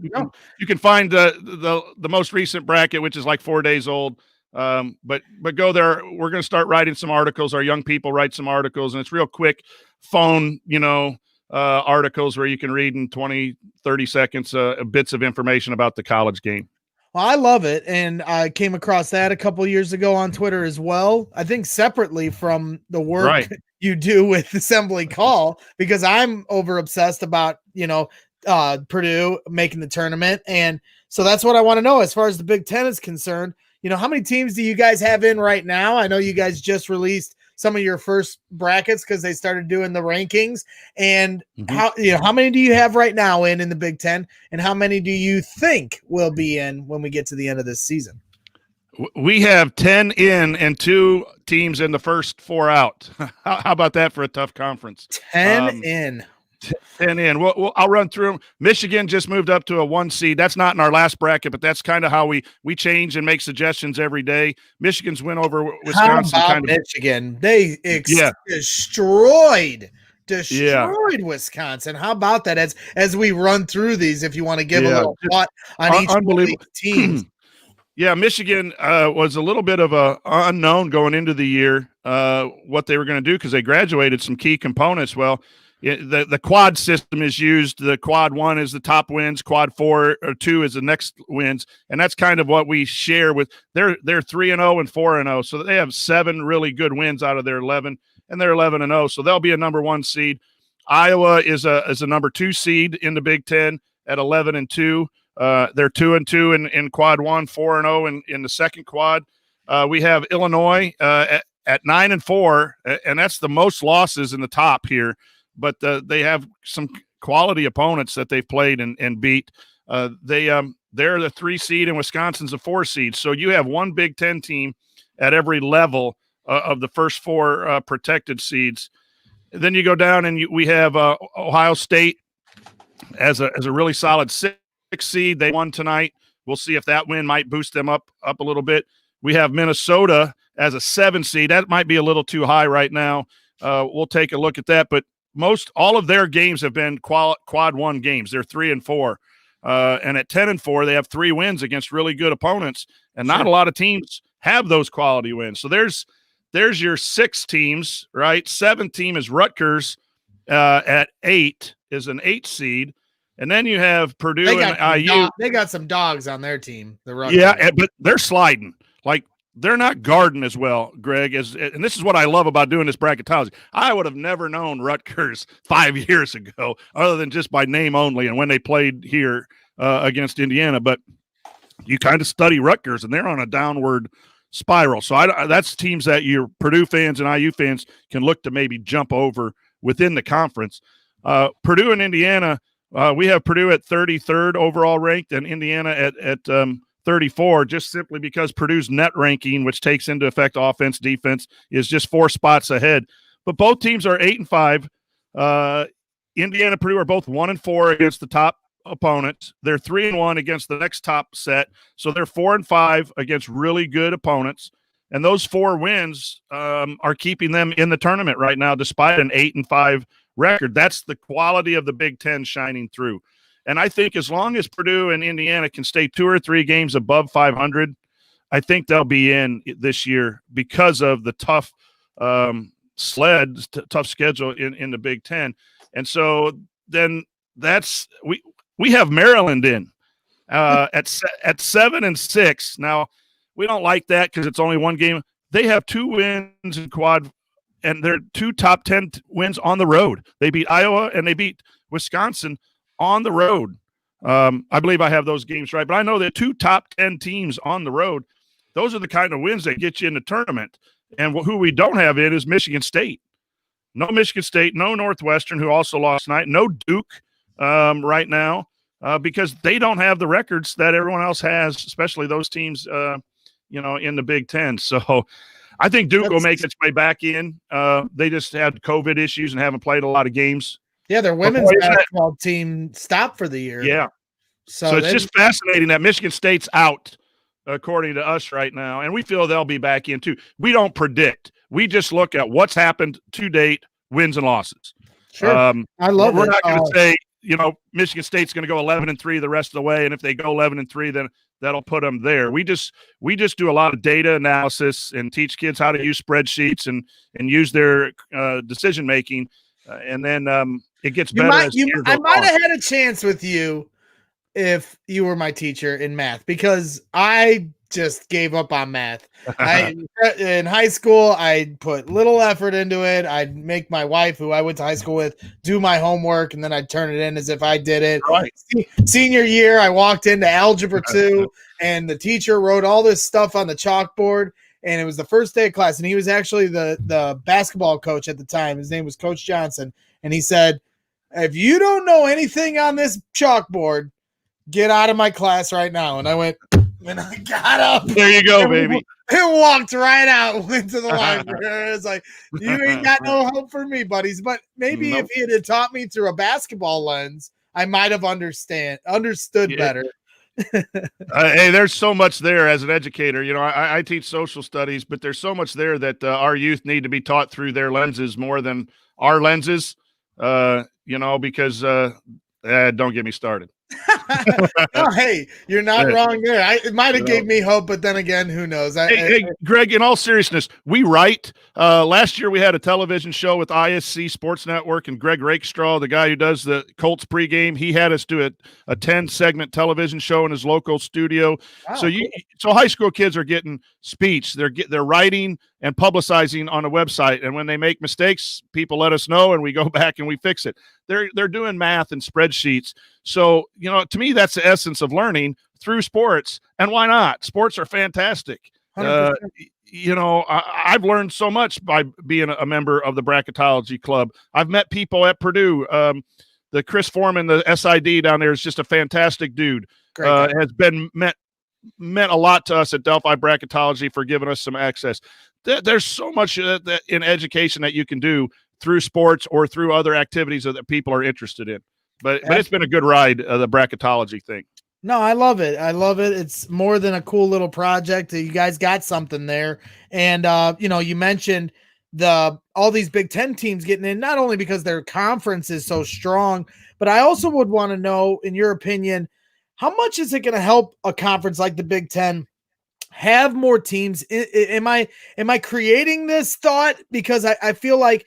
You can find the most recent bracket, which is like 4 days old. But go there. We're going to start writing some articles. Our young people write some articles, and it's real quick phone, articles where you can read in 20, 30 seconds, bits of information about the college game. Well, I love it. And I came across that a couple of years ago on Twitter as well. I think separately from the work you do with Assembly Call, because I'm over obsessed about, Purdue making the tournament. And So that's what I want to know as far as the Big Ten is concerned. You know, how many teams do you guys have in right now? I know you guys just released some of your first brackets because they started doing the rankings. And how many do you have right now in the Big Ten? And how many do you think will be in when we get to the end of this season? We have 10 in and 2 teams in the first 4 out. How about that for a tough conference? 10 in. 10 in. I'll run through them. Michigan just moved up to a 1 seed. That's not in our last bracket, but that's kind of how we change and make suggestions every day. Michigan's win over Wisconsin. How about Michigan? They destroyed Wisconsin. How about that? As we run through these, if you want to give a little thought on each of the teams. Yeah, Michigan was a little bit of a unknown going into the year what they were going to do because they graduated some key components. Well, the quad system is used. The quad 1 is the top wins, quad 4 or 2 is the next wins, and that's kind of what we share with. They're 3-0 and 4-0, so they have 7 really good wins out of their 11, and they're 11-0, so they'll be a number 1 seed. Iowa is a number 2 seed in the Big Ten at 11-2. They're 2-2 in quad 1, 4-0 in the second quad. We have Illinois at 9-4, and that's the most losses in the top here. But they have some quality opponents that they've played and beat. They're the 3 seed and Wisconsin's a 4 seed. So you have one Big Ten team at every level of the first 4 protected seeds. Then you go down and we have Ohio State as a really solid 6 seed. They won tonight. We'll see if that win might boost them up a little bit. We have Minnesota as a 7 seed. That might be a little too high right now. We'll take a look at that, but all of their games have been quad 1 games. They're 3-4, and at 10-4, they have 3 wins against really good opponents, and not a lot of teams have those quality wins. So there's your 6 teams, right? 7th team is Rutgers at 8 is an 8 seed, and then you have Purdue and IU. They got some dogs on their team. The Rutgers. Yeah, but they're sliding like. They're not guarding as well, Greg, and this is what I love about doing this bracketology. I would have never known Rutgers 5 years ago, other than just by name only and when they played here against Indiana. But you kind of study Rutgers, and they're on a downward spiral. So that's teams that your Purdue fans and IU fans can look to maybe jump over within the conference. Purdue and Indiana, we have Purdue at 33rd overall ranked, and Indiana at 34, just simply because Purdue's net ranking, which takes into effect offense, defense, is just 4 spots ahead. But both teams are 8-5. Indiana, Purdue are both 1-4 against the top opponents. They're 3-1 against the next top set. So they're 4-5 against really good opponents. And those 4 wins are keeping them in the tournament right now, despite an 8-5 record. That's the quality of the Big Ten shining through. And I think as long as Purdue and Indiana can stay 2 or 3 games above 500, I think they'll be in this year because of the tough tough schedule in the Big Ten. And so then we have Maryland in at 7-6. Now, we don't like that because it's only 1 game. They have 2 wins in quad, and they're 2 top 10 wins on the road. They beat Iowa and they beat Wisconsin on the road. I believe I have those games right, but I know they're 2 top 10 teams on the road. Those are the kind of wins that get you in the tournament. And who we don't have in is Michigan State. No Michigan State, no Northwestern, who also lost tonight, no Duke right now because they don't have the records that everyone else has, especially those teams, in the Big Ten. So I think Duke will make its way back in. They just had COVID issues and haven't played a lot of games. Yeah, their women's basketball team stopped for the year. Yeah. So it's just fascinating that Michigan State's out, according to us right now, and we feel they'll be back in too. We don't predict. We just look at what's happened to date, wins and losses. Sure. I love it. We're not going to say, Michigan State's going to go 11-3 the rest of the way, and if they go 11-3, then that'll put them there. We just do a lot of data analysis and teach kids how to use spreadsheets and use their decision making, and then it gets better. I might have had a chance with you if you were my teacher in math, because I just gave up on math. In high school, I put little effort into it. I'd make my wife, who I went to high school with, do my homework, and then I'd turn it in as if I did it. Right. Senior year, I walked into Algebra 2, and the teacher wrote all this stuff on the chalkboard, and it was the first day of class, and he was actually the basketball coach at the time. His name was Coach Johnson, and he said, if you don't know anything on this chalkboard, get out of my class right now. And I went, and I got up. There you go, baby. And walked right out, went to the library. It's like, you ain't got no hope for me, buddies. But maybe if he had taught me through a basketball lens, I might have understood better. Hey, there's so much there as an educator. You know, I teach social studies, but there's so much there that our youth need to be taught through their lenses more than our lenses, you know, because don't get me started. Oh, hey, you're not wrong there. It might have gave me hope, but then again, who knows? Hey, Greg, in all seriousness, we write. Last year we had a television show with ISC Sports Network, and Greg Rakestraw, the guy who does the Colts pregame, he had us do a 10-segment television show in his local studio. Wow, so high school kids are getting speech. They're writing and publicizing on a website, and when they make mistakes, people let us know, and we go back and we fix it. They're doing math and spreadsheets. So, you know, to me, that's the essence of learning through sports. And why not? Sports are fantastic. You know, I've learned so much by being a member of the Bracketolgy Club. I've met people at Purdue. The Chris Foreman, the SID down there, is just a fantastic dude. Has been meant a lot to us at Delphi Bracketology for giving us some access. There's so much that in education that you can do through sports or through other activities that people are interested in. But it's been a good ride, the Bracketology thing. No, I love it. I love it. It's more than a cool little project. You guys got something there. And, you know, you mentioned all these Big Ten teams getting in, not only because their conference is so strong, but I also would want to know, in your opinion, how much is it going to help a conference like the Big Ten have more teams? Am I creating this thought? Because I feel like,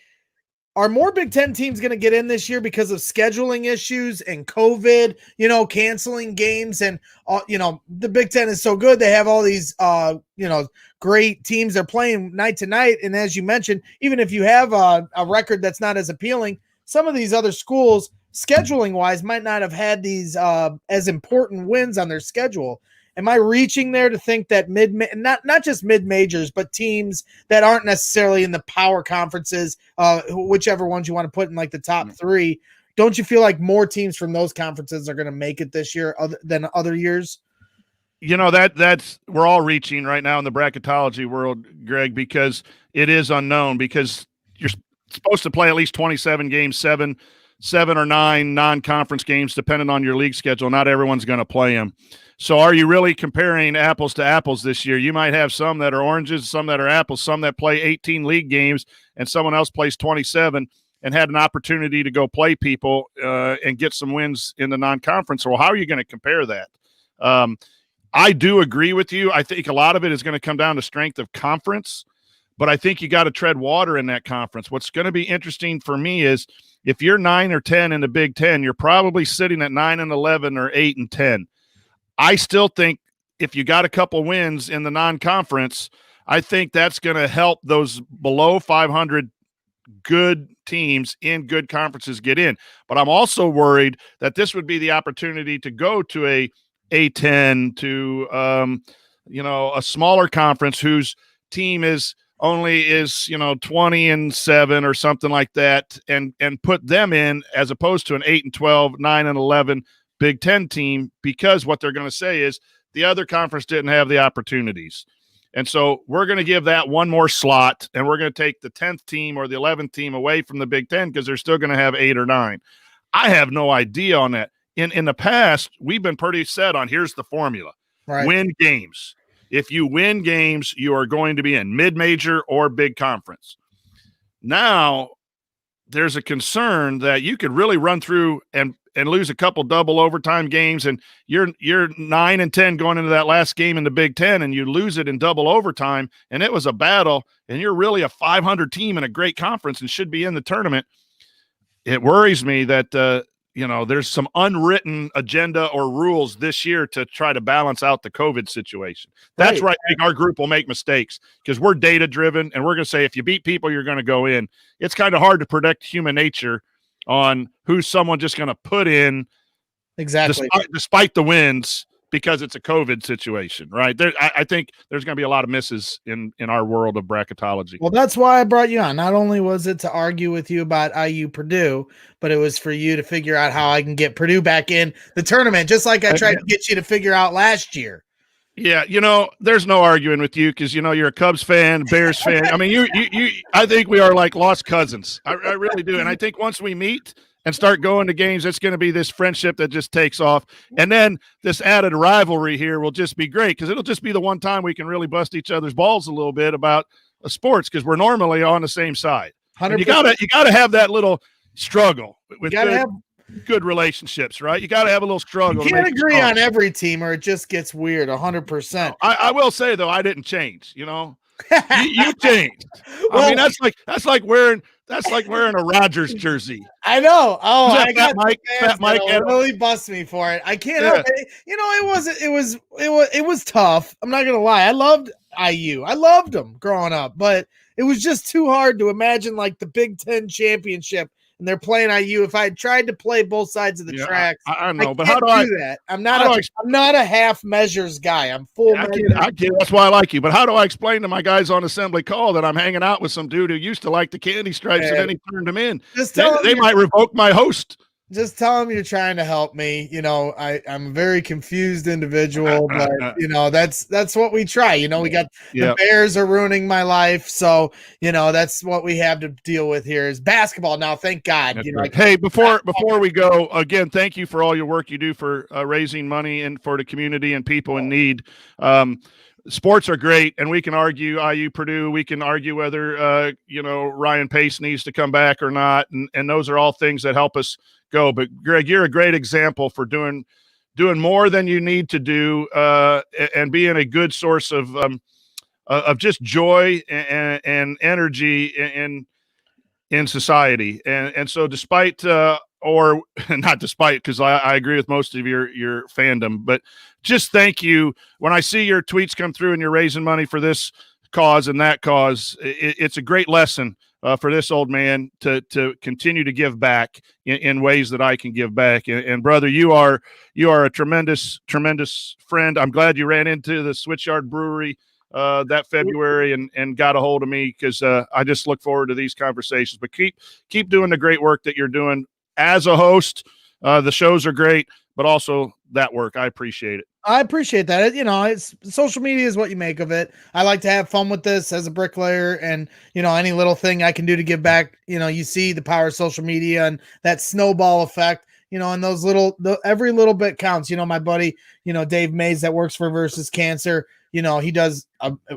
are more Big Ten teams going to get in this year because of scheduling issues and COVID, you know, canceling games? And, you know, the Big Ten is so good. They have all these, you know, great teams they're playing night to night. And as you mentioned, even if you have a record that's not as appealing, some of these other schools, scheduling wise, might not have had these as important wins on their schedule. Am I reaching there to think that not just mid-majors, but teams that aren't necessarily in the power conferences, whichever ones you want to put in like the top three, don't you feel like more teams from those conferences are going to make it this year than other years? You know, that's we're all reaching right now in the bracketology world, Greg, because it is unknown, because you're supposed to play at least 27 games, seven or nine non-conference games, depending on your league schedule. Not everyone's going to play them. So are you really comparing apples to apples this year? You might have some that are oranges, some that are apples, some that play 18 league games, and someone else plays 27 and had an opportunity to go play people and get some wins in the non-conference. Well, how are you going to compare that? I do agree with you. I think a lot of it is going to come down to strength of conference, but I think you got to tread water in that conference. What's going to be interesting for me is if you're 9 or 10 in the Big Ten, you're probably sitting at 9 and 11 or 8 and 10. I still think if you got a couple wins in the non-conference, I think that's going to help those below 500 good teams in good conferences get in. But I'm also worried that this would be the opportunity to go to a A10, to you know, a smaller conference whose team is 20-7 or something like that, and put them in as opposed to an 8-12, 9-11 Big Ten team, because what they're going to say is the other conference didn't have the opportunities. And so we're going to give that one more slot, and we're going to take the 10th team or the 11th team away from the Big Ten because they're still going to have 8 or 9. I have no idea on that. In the past, we've been pretty set on here's the formula. Right. Win games. If you win games, you are going to be in mid-major or big conference. Now, there's a concern that you could really run through and lose a couple double overtime games, and you're 9 and 10 going into that last game in the Big Ten, and you lose it in double overtime, and it was a battle, and you're really a 500 team in a great conference and should be in the tournament. It worries me that there's some unwritten agenda or rules this year to try to balance out the COVID situation. That's where I think our group will make mistakes because we're data driven and we're going to say, if you beat people, you're going to go in. It's kind of hard to predict human nature on who's someone just going to put in despite the wins because it's a COVID situation, right? I think there's going to be a lot of misses in our world of bracketology. Well, that's why I brought you on. Not only was it to argue with you about IU Purdue, but it was for you to figure out how I can get Purdue back in the tournament, just like I tried to get you to figure out last year. Yeah, there's no arguing with you because you're a Cubs fan, Bears fan. I mean, you. I think we are like lost cousins. I really do, and I think once we meet and start going to games, it's going to be this friendship that just takes off. And then this added rivalry here will just be great because it'll just be the one time we can really bust each other's balls a little bit about sports because we're normally on the same side. You gotta have that little struggle with good relationships, right? You got to have a little struggle. You can't agree on every team or it just gets weird 100%. I will say, though, I didn't change, you changed. Well, I mean, that's like wearing a Rodgers jersey. I know. Oh, I got Fat Mike really bust me for it. I can't help it. It was tough. I'm not gonna lie. I loved IU. I loved them growing up, but it was just too hard to imagine like the Big Ten championship. And they're playing IU. If I had tried to play both sides of the tracks, I know, but how do I do that? I'm not a half measures guy. I'm full. I get. That's why I like you. But how do I explain to my guys on assembly call that I'm hanging out with some dude who used to like the candy stripes and then he turned them in? They might revoke my host. Just tell them you're trying to help me. I'm a very confused individual, but that's what we try. We got the Bears are ruining my life, so that's what we have to deal with here is basketball now. Thank God. Hey, before we go, again, thank you for all your work you do for raising money and for the community and people in need. Sports are great, and we can argue IU Purdue. We can argue whether Ryan Pace needs to come back or not, and those are all things that help us go. But Greg, you're a great example for doing more than you need to do, and being a good source of just joy and energy in society. And so, despite or not despite, because I agree with most of your fandom, but just thank you. When I see your tweets come through and you're raising money for this cause and that cause, it's a great lesson for this old man to continue to give back in ways that I can give back. And brother, you are a tremendous friend. I'm glad you ran into the Switchyard Brewery that February and got a hold of me because I just look forward to these conversations. But keep doing the great work that you're doing as a host. The shows are great, but also that work. I appreciate it. I appreciate that. It's social media is what you make of it. I like to have fun with this as a bricklayer and, any little thing I can do to give back, you see the power of social media and that snowball effect, and those every little bit counts. My buddy, Dave Mays that works for Versus Cancer, he does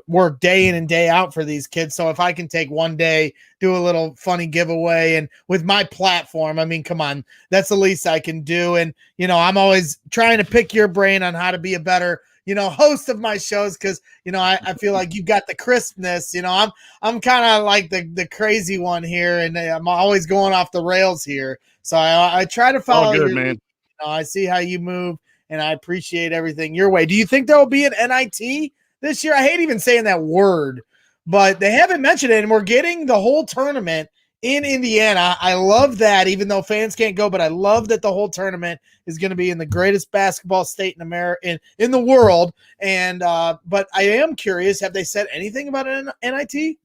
work day in and day out for these kids. So if I can take one day, do a little funny giveaway and with my platform, I mean, come on, that's the least I can do. And, I'm always trying to pick your brain on how to be a better, host of my shows. Cause, I feel like you've got the crispness, I'm kind of like the crazy one here and I'm always going off the rails here. So I try to follow. All good, man. I see how you move. And I appreciate everything your way. Do you think there will be an NIT this year? I hate even saying that word, but they haven't mentioned it. And we're getting the whole tournament in Indiana. I love that, even though fans can't go, but I love that the whole tournament is going to be in the greatest basketball state in America, in the world. And but I am curious, have they said anything about an NIT?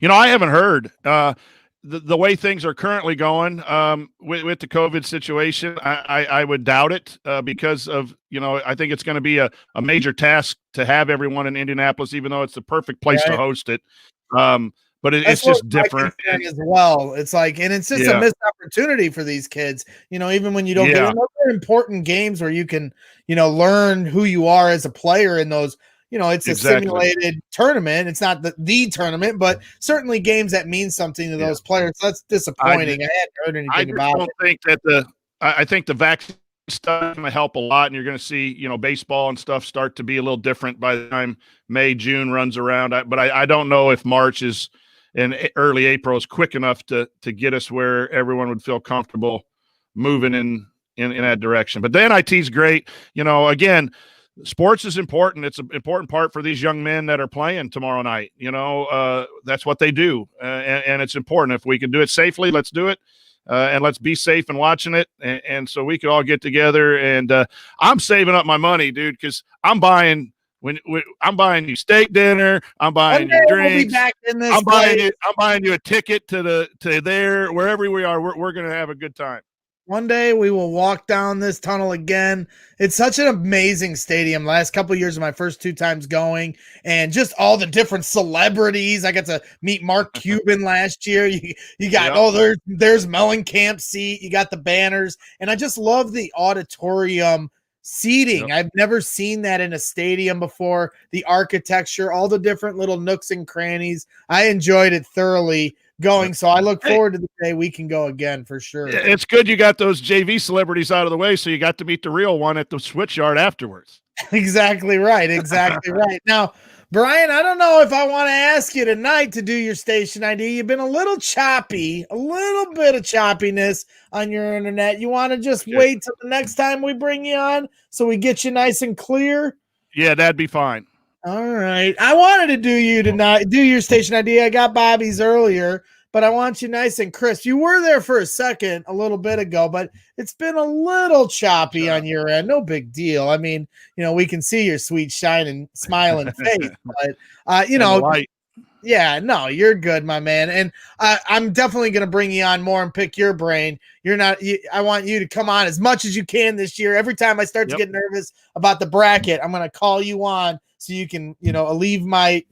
I haven't heard. The way things are currently going with the COVID situation, I would doubt it because of, I think it's going to be a major task to have everyone in Indianapolis, even though it's the perfect place to host it. But it's just different as well. It's like, and it's just a missed opportunity for these kids, even when you don't get another important games where you can, learn who you are as a player in those. It's a simulated tournament. It's not the tournament, but certainly games that mean something to those players. That's disappointing. I hadn't heard anything about it. I think the vaccine stuff is going to help a lot, and you're going to see, baseball and stuff start to be a little different by the time May, June runs around. But I don't know if March is and early April is quick enough to get us where everyone would feel comfortable moving in that direction. But the NIT is great. Again, sports is important. It's an important part for these young men that are playing tomorrow night. That's what they do, and it's important. If we can do it safely, let's do it, and let's be safe in watching it. And so we can all get together. And I'm saving up my money, dude, because I'm buying. I'm buying you steak dinner, I'm buying you drinks. I'm buying you a ticket to there, wherever we are. We're going to have a good time. One day we will walk down this tunnel again. It's such an amazing stadium. Last couple of years of my first 2 times going, and just all the different celebrities. I got to meet Mark Cuban last year. You got there's Mellencamp's seat. You got the banners, and I just love the auditorium seating. I've never seen that in a stadium before. The architecture, all the different little nooks and crannies. I enjoyed it thoroughly going. So I look forward to the day we can go again for sure. It's good you got those JV celebrities out of the way, so you got to meet the real one at the switch yard afterwards. Exactly right. Exactly right. Now, Brian, I don't know if I want to ask you tonight to do your station ID. You've been a little choppy, a little bit of choppiness on your internet. You want to just wait till the next time we bring you on so we get you nice and clear? Yeah, that'd be fine. All right. I wanted to do your station ID. I got Bobby's earlier, but I want you nice and crisp. You were there for a second a little bit ago, but it's been a little choppy on your end. No big deal. I mean, we can see your sweet, shining, smiling face, but yeah, no, you're good, my man. And I'm definitely going to bring you on more and pick your brain. I want you to come on as much as you can this year. Every time I start to get nervous about the bracket, I'm going to call you on so you can, alleviate my,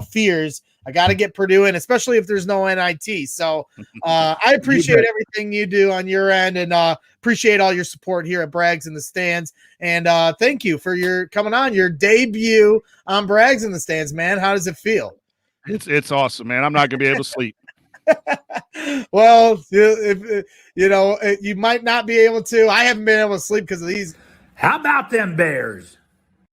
fears. I got to get Purdue in, especially if there's no NIT. So I appreciate everything you do on your end, and appreciate all your support here at Brags in the Stands. And thank you for your coming on your debut on Brags in the Stands, man. How does it feel? It's awesome, man. I'm not going to be able to sleep. Well, if you might not be able to. I haven't been able to sleep because of these. How about them Bears?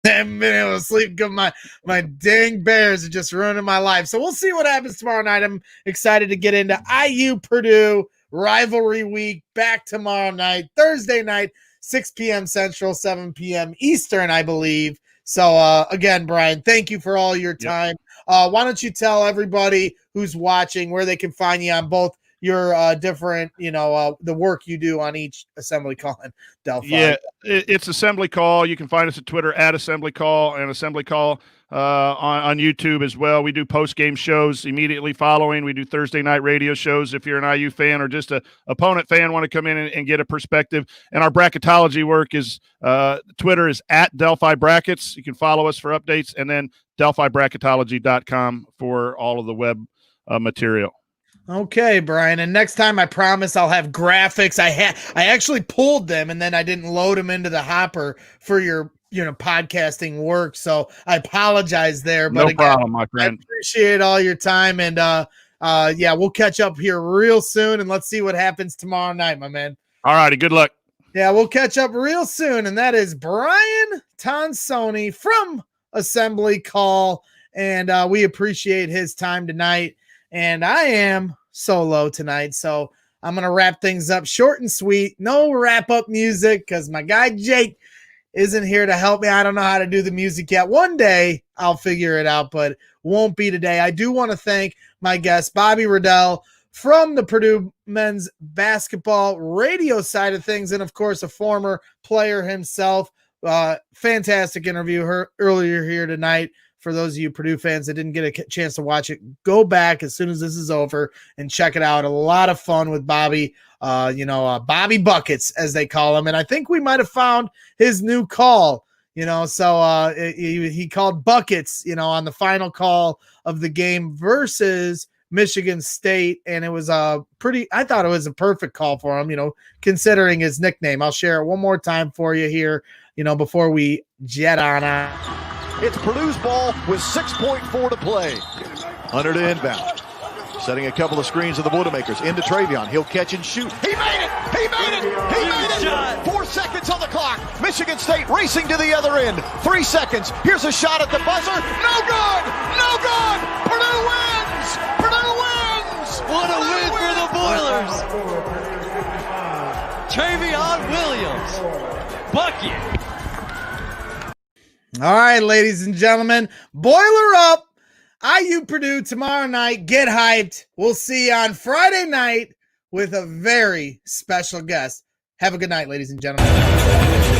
I haven't been able to sleep because my dang Bears are just ruining my life. So we'll see what happens tomorrow night. I'm excited to get into IU Purdue rivalry week back tomorrow night, Thursday night, 6 p.m. Central, 7 p.m. Eastern, I believe. So again, Brian, thank you for all your time. Why don't you tell everybody who's watching where they can find you on both your different, the work you do on each assembly call in Delphi. Yeah, it's Assembly Call. You can find us at Twitter at Assembly Call, and Assembly Call on YouTube as well. We do post-game shows immediately following. We do Thursday night radio shows if you're an IU fan or just a opponent fan, want to come in and get a perspective. And our bracketology work is Twitter is at Delphi Brackets. You can follow us for updates, and then DelphiBracketology.com for all of the web material. Okay, Brian. And next time I promise I'll have graphics. I actually pulled them and then I didn't load them into the hopper for your podcasting work. So I apologize there. But no problem, my friend. I appreciate all your time. And yeah, we'll catch up here real soon and let's see what happens tomorrow night, my man. All righty, good luck. Yeah, we'll catch up real soon. And that is Brian Tonsoni from Assembly Call. And we appreciate his time tonight. And I am solo tonight, so I'm going to wrap things up short and sweet. No wrap-up music because my guy Jake isn't here to help me. I don't know how to do the music yet. One day I'll figure it out, but won't be today. I do want to thank my guest, Bobby Riddell, from the Purdue men's basketball radio side of things, and, of course, a former player himself. Fantastic interview earlier here tonight. For those of you Purdue fans that didn't get a chance to watch it, go back as soon as this is over and check it out. A lot of fun with Bobby, Bobby Buckets, as they call him. And I think we might have found his new call, so he called Buckets, on the final call of the game versus Michigan State. And it was I thought it was a perfect call for him, considering his nickname. I'll share it one more time for you here, before we jet on out. It's Purdue's ball with 6.4 to play. Hunter to inbound. Setting a couple of screens of the Boilermakers into Travion. He'll catch and shoot. He made it! He made it! He made it! 4 seconds on the clock. Michigan State racing to the other end. 3 seconds. Here's a shot at the buzzer. No good! No good! Purdue wins! Purdue wins! What a win for the Boilers! Travion Williams. Bucket. All right, ladies and gentlemen, boiler up. IU Purdue tomorrow night. Get hyped. We'll see you on Friday night with a very special guest. Have a good night, ladies and gentlemen.